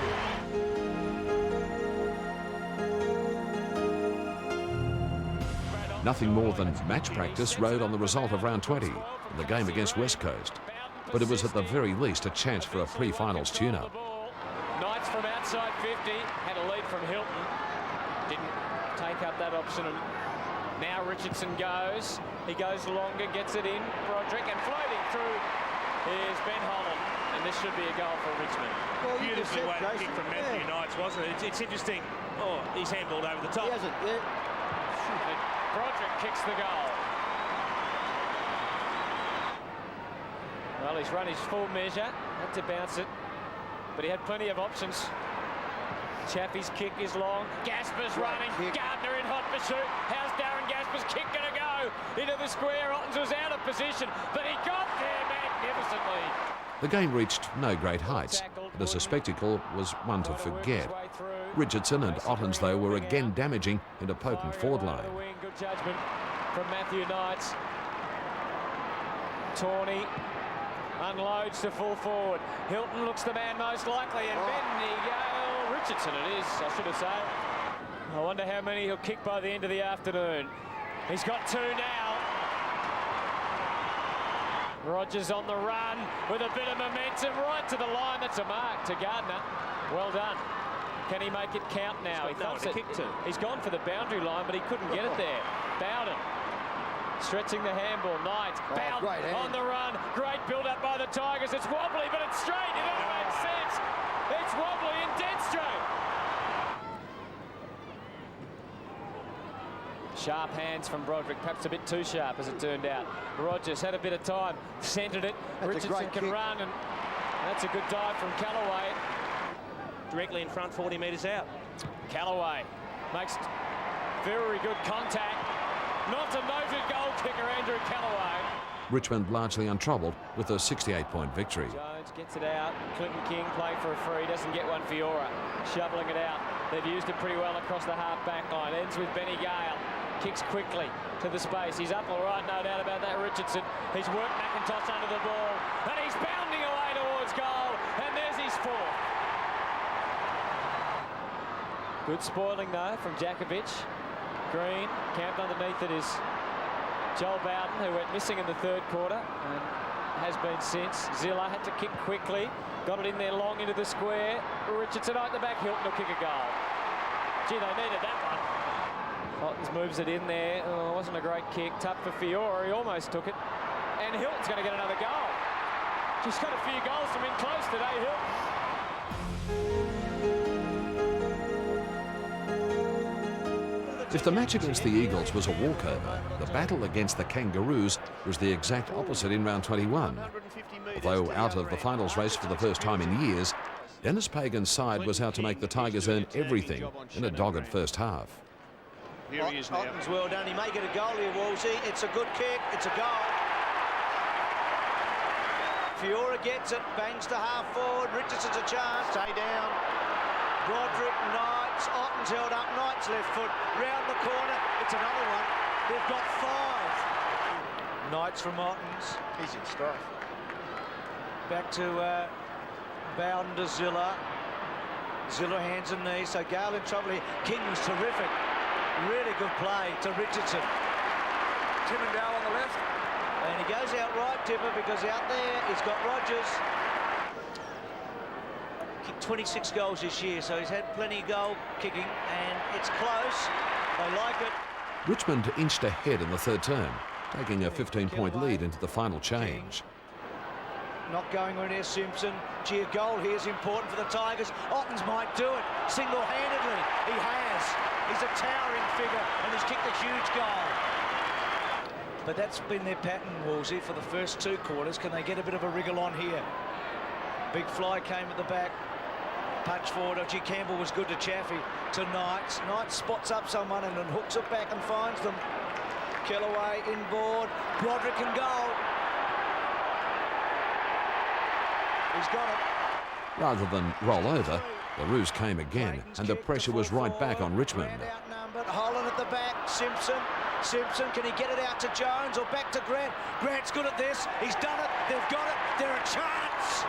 Nothing more than match practice rode on the result of round 20 in the game against West Coast. But it was at the very least a chance for a pre-finals tune-up. Knights from outside 50, had a lead from Hilton. Didn't take up that option. And now Richardson goes. He goes longer, gets it in. Broderick, and floating through is Ben Holland. And this should be a goal for Richmond. Well, beautifully weighted kick from Matthew Knights, wasn't it? It's interesting. Oh, he's handballed over the top. He hasn't. Broderick kicks the goal. Well, he's run his full measure. Had to bounce it. But he had plenty of options. Chaffee's kick is long. Gasper's running. Gardner in hot pursuit. How's Darren Gasper's kick going to go? Into the square. Ottens was out of position, but he got there magnificently. The game reached no great heights, but as a spectacle was one to forget. Richardson and Ottens, though, were again damaging into potent forward line. Good judgment from Matthew Knights. Tawney unloads to full forward. Hilton looks the man most likely, and Benny Gale Richardson it is, I should have said. I wonder how many he'll kick by the end of the afternoon. He's got two now. Rogers on the run with a bit of momentum right to the line. That's a mark to Gardner. Well done. Can he make it count now? He thought to kick to. He's gone for the boundary line, but he couldn't get it there. Bowden stretching the handball. Knight, Bowden on the run. Great build-up by the Tigers. It's wobbly, but it's straight. It all makes sense. It's wobbly and dead straight. Sharp hands from Broderick, perhaps a bit too sharp as it turned out. Rogers had a bit of time, centred it. Richardson can run, and that's a good dive from Callaway. Directly in front, 40 metres out. Callaway makes very good contact. Not a noted goal kicker, Andrew Callaway. Richmond largely untroubled with a 68-point victory. Jones gets it out. Clinton King playing for a free, doesn't get one. Fiora shoveling it out. They've used it pretty well across the half-back line. Ends with Benny Gale. Kicks quickly to the space. He's up all right, no doubt about that, Richardson. He's worked McIntosh under the ball, and he's bounding away towards goal, and there's his fourth. Good spoiling, though, from Jakovic. Green, camped underneath it is Joel Bowden, who went missing in the third quarter and has been since. Zilla had to kick quickly, got it in there long into the square. Richardson out the back, Hilton will kick a goal. Gee, they needed that one. Ottens moves it in there. Oh, it wasn't a great kick. Tough for Fiora. He almost took it. And Hilton's going to get another goal. She's got a few goals from in close today, Hilton. If the match against the Eagles was a walkover, the battle against the Kangaroos was the exact opposite in round 21. Although out of the finals race for the first time in years, Dennis Pagan's side was out to make the Tigers earn everything in a dogged first half. Here he is now. Ottens well done. He may get a goal here, Wolsey. It's a good kick. It's a goal. Fiora gets it. Bangs to half forward. Richardson's a chance. Stay down. Broderick, Knights. Ottens held up. Knights left foot. Round the corner. It's another one. They've got 5. Knights from Ottens. He's in strife. Back to Bowden to Zilla. Zilla hands and knees. So Gale in trouble here. King was terrific. Really good play to Richardson. Timmendale on the left. And he goes out right, Tipper, because out there he's got Rogers. Kicked 26 goals this year, so he's had plenty of goal kicking, and it's close. They like it. Richmond inched ahead in the third term, taking a 15-point lead into the final change. Not going on here, Simpson. Gee, a goal here is important for the Tigers. Ottens might do it single-handedly. He has. He's a towering figure, and he's kicked a huge goal. But that's been their pattern, Wolsey, for the first 2 quarters. Can they get a bit of a wriggle on here? Big fly came at the back. Punch forward. Oh, gee, Campbell was good to Chaffee. To Knights. Knights spots up someone and then hooks it back and finds them. Kellaway inboard. Broderick can goal. He's got it. Rather than roll over, the Roos came again, and the pressure was right back on Richmond. Holland at the back. Simpson. Simpson, can he get it out to Jones or back to Grant? Grant's good at this. He's done it. They've got it. They're a chance.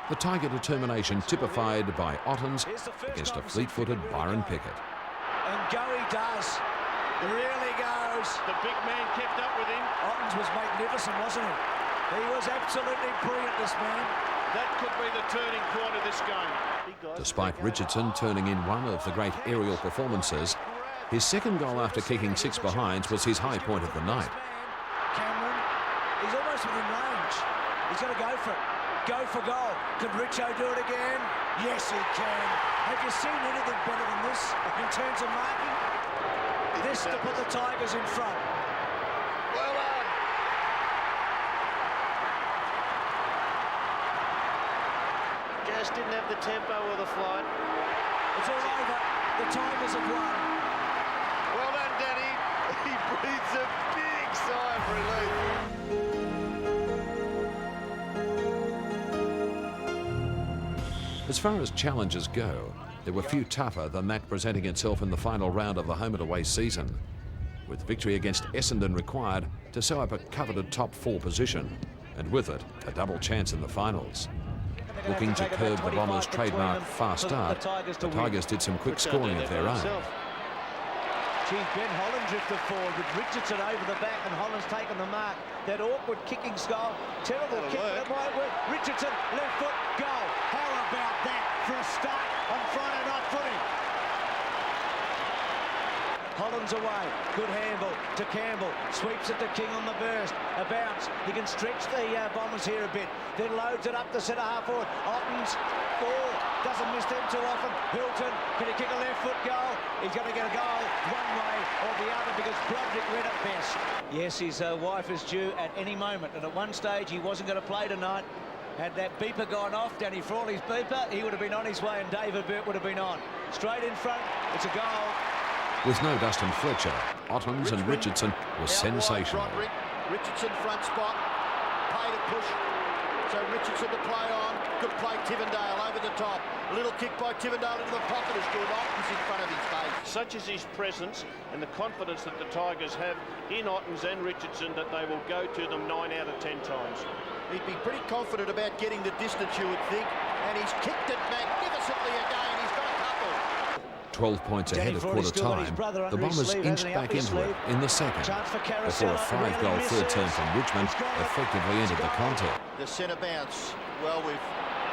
The Tiger determination typified by Ottens against a fleet-footed Byron Pickett. And go he does. Really goes. The big man kept up with him. Ottens was magnificent, wasn't he? He was absolutely brilliant, this man. That could be the turning point of this game. Despite Richardson turning in one of the great aerial performances, his second goal after kicking 6 behinds was his high point of the night. Cameron, he's almost within range. He's got to go for it. Go for goal. Can Richo do it again? Yes, he can. Have you seen anything better than this in terms of marking? This to put the Tigers in front. Well done. Just didn't have the tempo or the flight. It's all over. The Tigers have won. Well done, Danny. He breathes a big sigh of relief. As far as challenges go, there were few tougher than that presenting itself in the final round of the home and away season, with victory against Essendon required to sew up a coveted top 4 position, and with it, a double chance in the finals. Looking to curb the Bombers' trademark fast start, the Tigers did some quick scoring of their own. Gee, Ben Holland drifted forward with Richardson over the back, and Holland's taken the mark. That awkward kicking style, terrible kick, but it might work. Richardson, left foot, goal. How about that for a start on Friday night footy? Holland's away, good handball to Campbell, sweeps it to King on the burst, a bounce, he can stretch the Bombers here a bit, then loads it up the centre half forward, Ottens, doesn't miss them too often, Hilton, can he kick a left foot goal? He's going to get a goal one way or the other because Broderick read it best. Yes, his wife is due at any moment, and at one stage he wasn't going to play tonight. Had that beeper gone off, Danny Frawley's beeper, he would have been on his way and David Burt would have been on. Straight in front, it's a goal. With no Dustin Fletcher, Ottens and Richardson were sensational. Broderick, Richardson front spot, pay to push. So Richardson to play on. Good play, Tivendale over the top. A little kick by Tivendale into the pocket is good. Ottens in front of his face. Such is his presence and the confidence that the Tigers have in Ottens and Richardson that they will go to them 9 out of 10 times. He'd be pretty confident about getting the distance, you would think, and he's kicked it magnificently again. He's got a couple. 12 points ahead at quarter time, the Bombers inched back into it in the second before a 5-goal third term from Richmond effectively ended the contest. The centre bounce, well, we've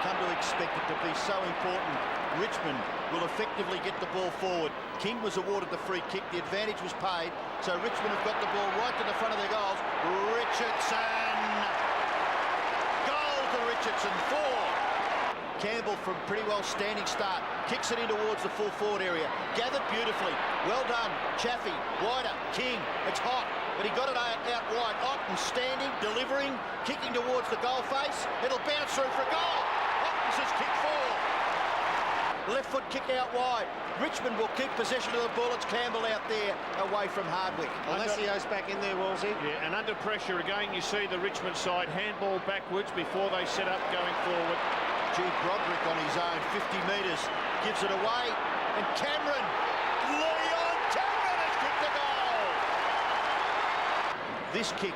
come to expect it to be so important. Richmond will effectively get the ball forward. King was awarded the free kick, the advantage was paid, so Richmond have got the ball right to the front of their goals. Richardson! Goal to Richardson, 4. Campbell from pretty well standing start, kicks it in towards the full forward area, gathered beautifully, well done, Chaffey, wider, King, it's hot, but he got it out wide, Ottens standing, delivering, kicking towards the goal face, it'll bounce through for a goal, Ottens has kicked 4, left foot kick out wide, Richmond will keep possession of the ball, it's Campbell out there, away from Hardwick. Alessio's back in there, Wolsey. Yeah, and under pressure again, you see the Richmond side handball backwards before they set up going forward. Gee, Broderick on his own, 50 metres, gives it away, and Cameron, Leon Cameron has kicked the goal! This kick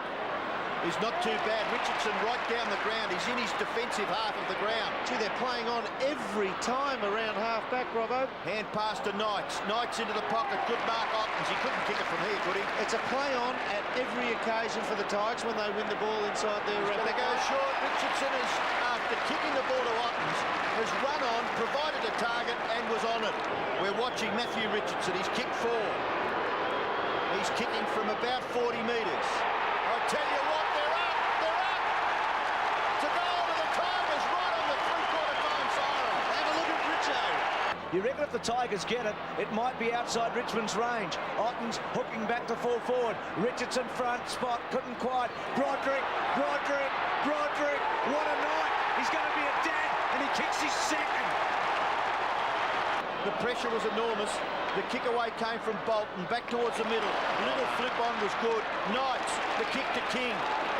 is not too bad. Richardson right down the ground, he's in his defensive half of the ground. Gee, they're playing on every time around half-back, Robbo. Hand pass to Knights, Knights into the pocket, good mark Ottens, he couldn't kick it from here, could he? It's a play on at every occasion for the Tigers when they win the ball inside their... He's going to go short, Richardson is... after kicking the ball to Ottens, has run on, provided a target and was on it. We're watching Matthew Richardson, he's kicked 4. He's kicking from about 40 metres. I tell you what, they're up! It's a goal to the Tigers right on the three-quarter time siren. Have a look at Richo. You reckon if the Tigers get it, it might be outside Richmond's range. Ottens hooking back to full forward. Richardson front spot, couldn't quite. Broderick, what a night! He's going to be a dad, and he kicks his second. The pressure was enormous. The kick away came from Bolton, back towards the middle. Little flip on was good. Knights, the kick to King.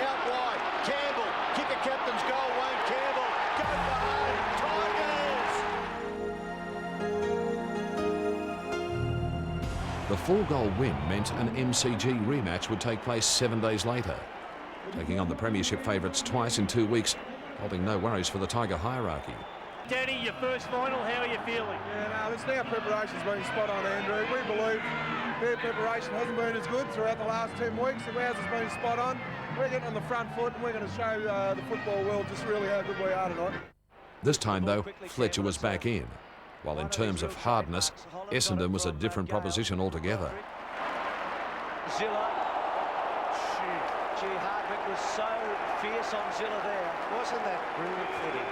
Out wide, Campbell, kick a captain's goal, Wayne Campbell. Go for home, Tigers! The 4-goal win meant an MCG rematch would take place 7 days later. Taking on the premiership favourites twice in 2 weeks, holding no worries for the Tiger hierarchy. Danny, your first final, how are you feeling? Yeah, no, our preparation's been spot on, Andrew. We believe their preparation hasn't been as good throughout the last 10 weeks. Ours has been spot on. We're getting on the front foot and we're going to show the football world just really how good we are tonight. This time, though, Fletcher was back in, while in terms of hardness, Essendon was a different proposition altogether. Zilla. Gee, Hardwick was so fierce on Zilla there. Wasn't that brilliant footy?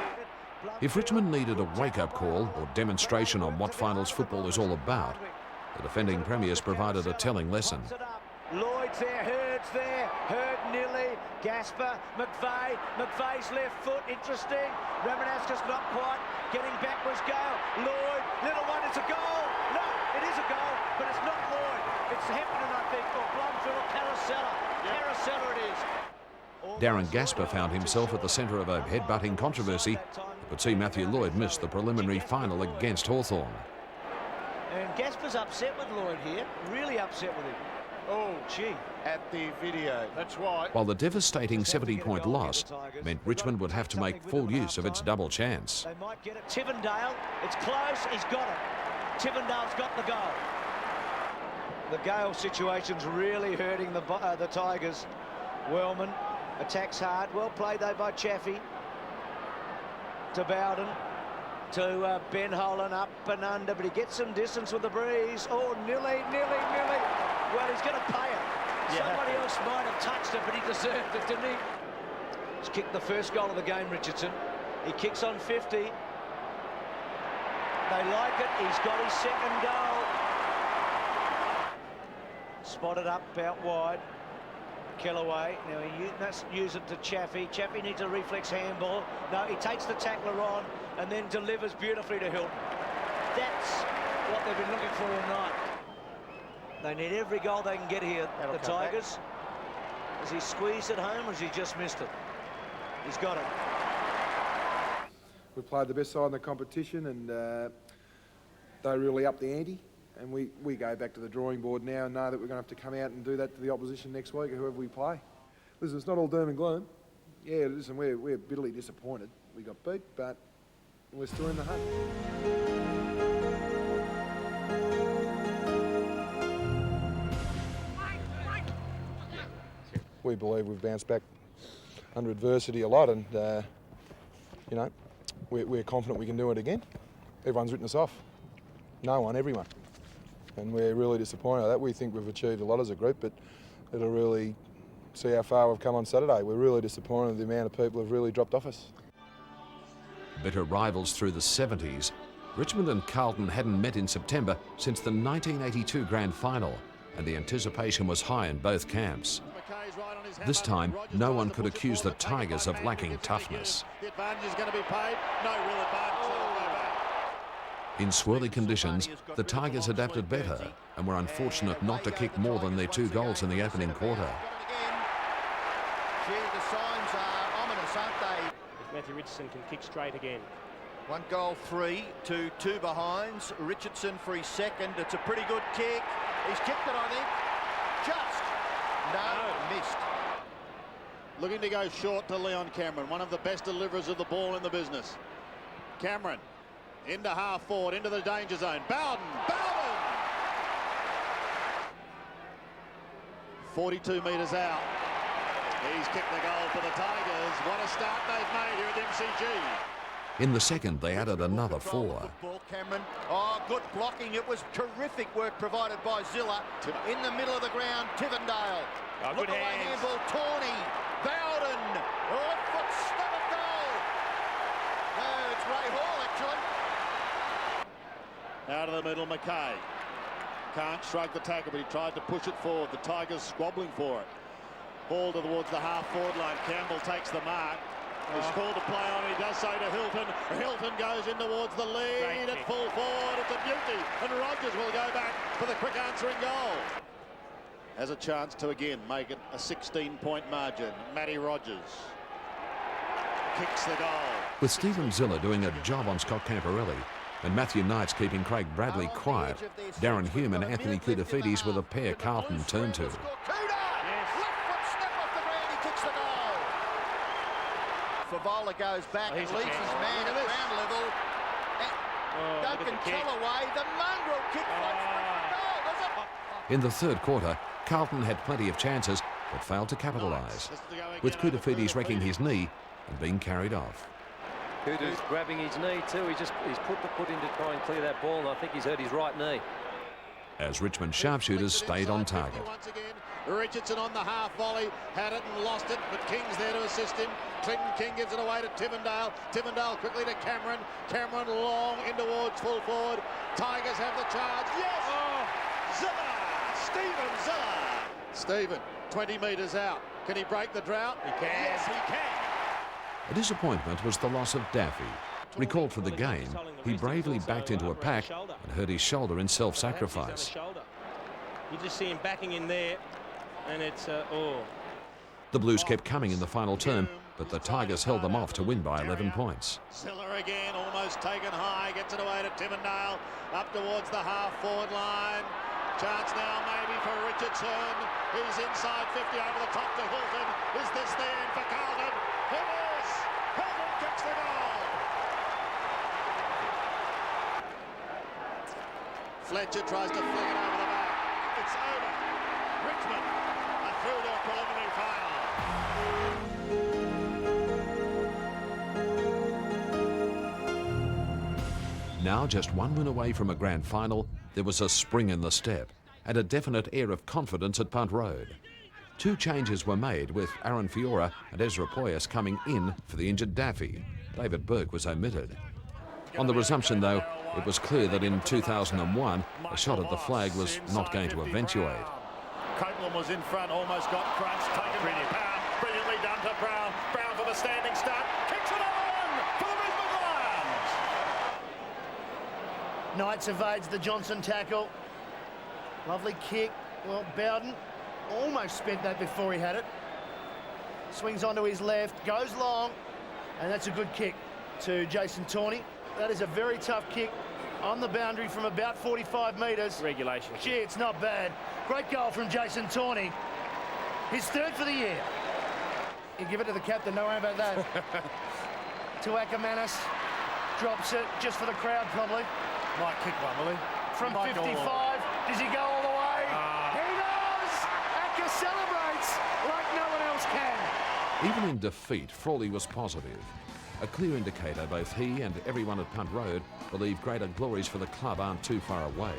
If Richmond needed a wake-up call or demonstration on what finals football is all about, the defending premiers provided a telling lesson. Lloyd's there, Hurd's there, Hurd nearly, Gasper, McVeigh, McVeigh's left foot, interesting. Ramanaskas not quite, getting backwards, Gale, Lloyd, little one, it's a goal. No, it is a goal, but it's not Lloyd. It's Hampton, I think, or Blumfield or Caracella. Caracella it is. Darren Gasper found himself at the centre of a headbutting controversy, but see Matthew Lloyd missed the preliminary final against Hawthorn. And Gasper's upset with Lloyd here, really upset with him. Oh, gee. At the video. That's why. While the devastating 70-point loss meant Richmond would have to make full use of its double chance. They might get it. Tivendale, it's close, he's got it. Tivendale's got the goal. The Gale situation's really hurting the Tigers. Wellman attacks hard. Well played, though, by Chaffey. To Bowden. To Ben Holland, up and under, but he gets some distance with the breeze. Oh, nearly. Well, he's going to pay it. Somebody else might have touched it, but he deserved it, didn't he? He's kicked the first goal of the game, Richardson. He kicks on 50. They like it. He's got his second goal. Spotted up out wide. Kellaway. Now he must use it to Chaffey. Chaffey needs a reflex handball. No, he takes the tackler on and then delivers beautifully to Hilton. That's what they've been looking for all night. They need every goal they can get here, the Tigers. Has he squeezed it home or has he just missed it? He's got it. We played the best side in the competition and they really upped the ante. And we go back to the drawing board now and know that we're going to have to come out and do that to the opposition next week, whoever we play. Listen, it's not all doom and gloom. Yeah, listen, we're bitterly disappointed. We got beat, but we're still in the hunt. We believe we've bounced back under adversity a lot, and you know, we're confident we can do it again. Everyone's written us off. No one, everyone. And we're really disappointed at that. We think we've achieved a lot as a group, but it'll really see how far we've come on Saturday. We're really disappointed the amount of people have really dropped off us. Bitter rivals through the 70s, Richmond and Carlton hadn't met in September since the 1982 grand final, and the anticipation was high in both camps. This time, no one could accuse the Tigers of lacking toughness. The advantage is going to be paid. No real advantage. In swirly conditions, the Tigers adapted better and were unfortunate not to kick more than their 2 goals in the opening quarter. Gee, the signs are ominous, aren't they? If Matthew Richardson can kick straight again. 1 goal, 3 to 2 behinds. Richardson for his second. It's a pretty good kick. He's kicked it, I think. Just. No, missed. Looking to go short to Leon Cameron, one of the best deliverers of the ball in the business. Cameron. Into half forward, into the danger zone. Bowden! 42 metres out. He's kicked the goal for the Tigers. What a start they've made here at MCG. In the second, they added another 4. Cameron. Oh, good blocking. It was terrific work provided by Zilla. In the middle of the ground, Tivendale. Oh, look away handball, Tawney. Bowden. Oh, foot snap of goal. No, it's Ray Hall, actually. Out of the middle, McKay. Can't shrug the tackle, but he tried to push it forward. The Tigers squabbling for it. Ball towards the half-forward line. Campbell takes the mark. He's called to play on. He does so to Hilton. Hilton goes in towards the lead at full forward. It's a beauty. And Rogers will go back for the quick answering goal. Has a chance to again make it a 16-point margin. Matty Rogers kicks the goal. With Stephen Zilla doing a job on Scott Camporelli and Matthew Knights keeping Craig Bradley quiet, Darren Hume and Anthony Koutafidis were the pair Carlton turned to. Favola goes back and leaves his man at ground level. Duncan Kellaway, the mongrel kick floats for goal, does it? In the third quarter, Carlton had plenty of chances but failed to capitalise, with Koutafidis wrecking his knee and being carried off. Kouta's grabbing his knee too. He's put the foot in to try and clear that ball, and I think he's hurt his right knee. As Richmond sharpshooters stayed on target. Once again, Richardson on the half volley, had it and lost it, but King's there to assist him. Clinton King gives it away to Tivendale. Tivendale quickly to Cameron. Cameron long in towards full forward. Tigers have the charge. Yes! Oh, Zilla! Stephen Zilla! Stephen, 20 metres out. Can he break the drought? He can. Yes, he can. A disappointment was the loss of Daffy. Recalled for the game, he bravely backed into a pack and hurt his shoulder in self-sacrifice. You just see him backing in there, and it's The Blues kept coming in the final term, but the Tigers held them off to win by 11 points. Ziller again, almost taken high, gets it away to Timmendale, up towards the half-forward line. Chance now maybe for Richardson. He's inside 50 over the top to Hilton. Is this the end for Carlton? It is! Hilton kicks the goal! Fletcher tries to fling it over the back. It's over. Richmond are through to a preliminary final. Now just one win away from a grand final, there was a spring in the step and a definite air of confidence at Punt Road. 2 changes were made, with Aaron Fiora and Ezra Poyas coming in for the injured Daffy. David Burke was omitted. On the resumption, though, it was clear that in 2001, a shot at the flag was not going to eventuate. Copeland was in front, almost got crunched, taken by Brown. Brilliantly done to Brown. Brown for the standing start. Kicks another one for the Brisbane Lions. Knights evades the Johnson tackle. Lovely kick. Well, Bowden almost spent that before he had it. Swings onto his left, goes long, and that's a good kick to Jason Tawney. That is a very tough kick on the boundary from about 45 metres. Regulation. Gee, it's not bad. Great goal from Jason Tawney. His 3rd for the year. You give it to the captain, don't worry about that. To Ackermanis. Drops it, just for the crowd probably. Might kick one, will he? From 55, does he go all the way? He does! Acker celebrates like no one else can. Even in defeat, Frawley was positive. A clear indicator both he and everyone at Punt Road believe greater glories for the club aren't too far away,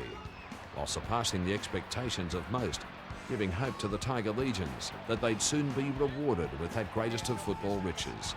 while surpassing the expectations of most, giving hope to the Tiger Legions that they'd soon be rewarded with that greatest of football riches.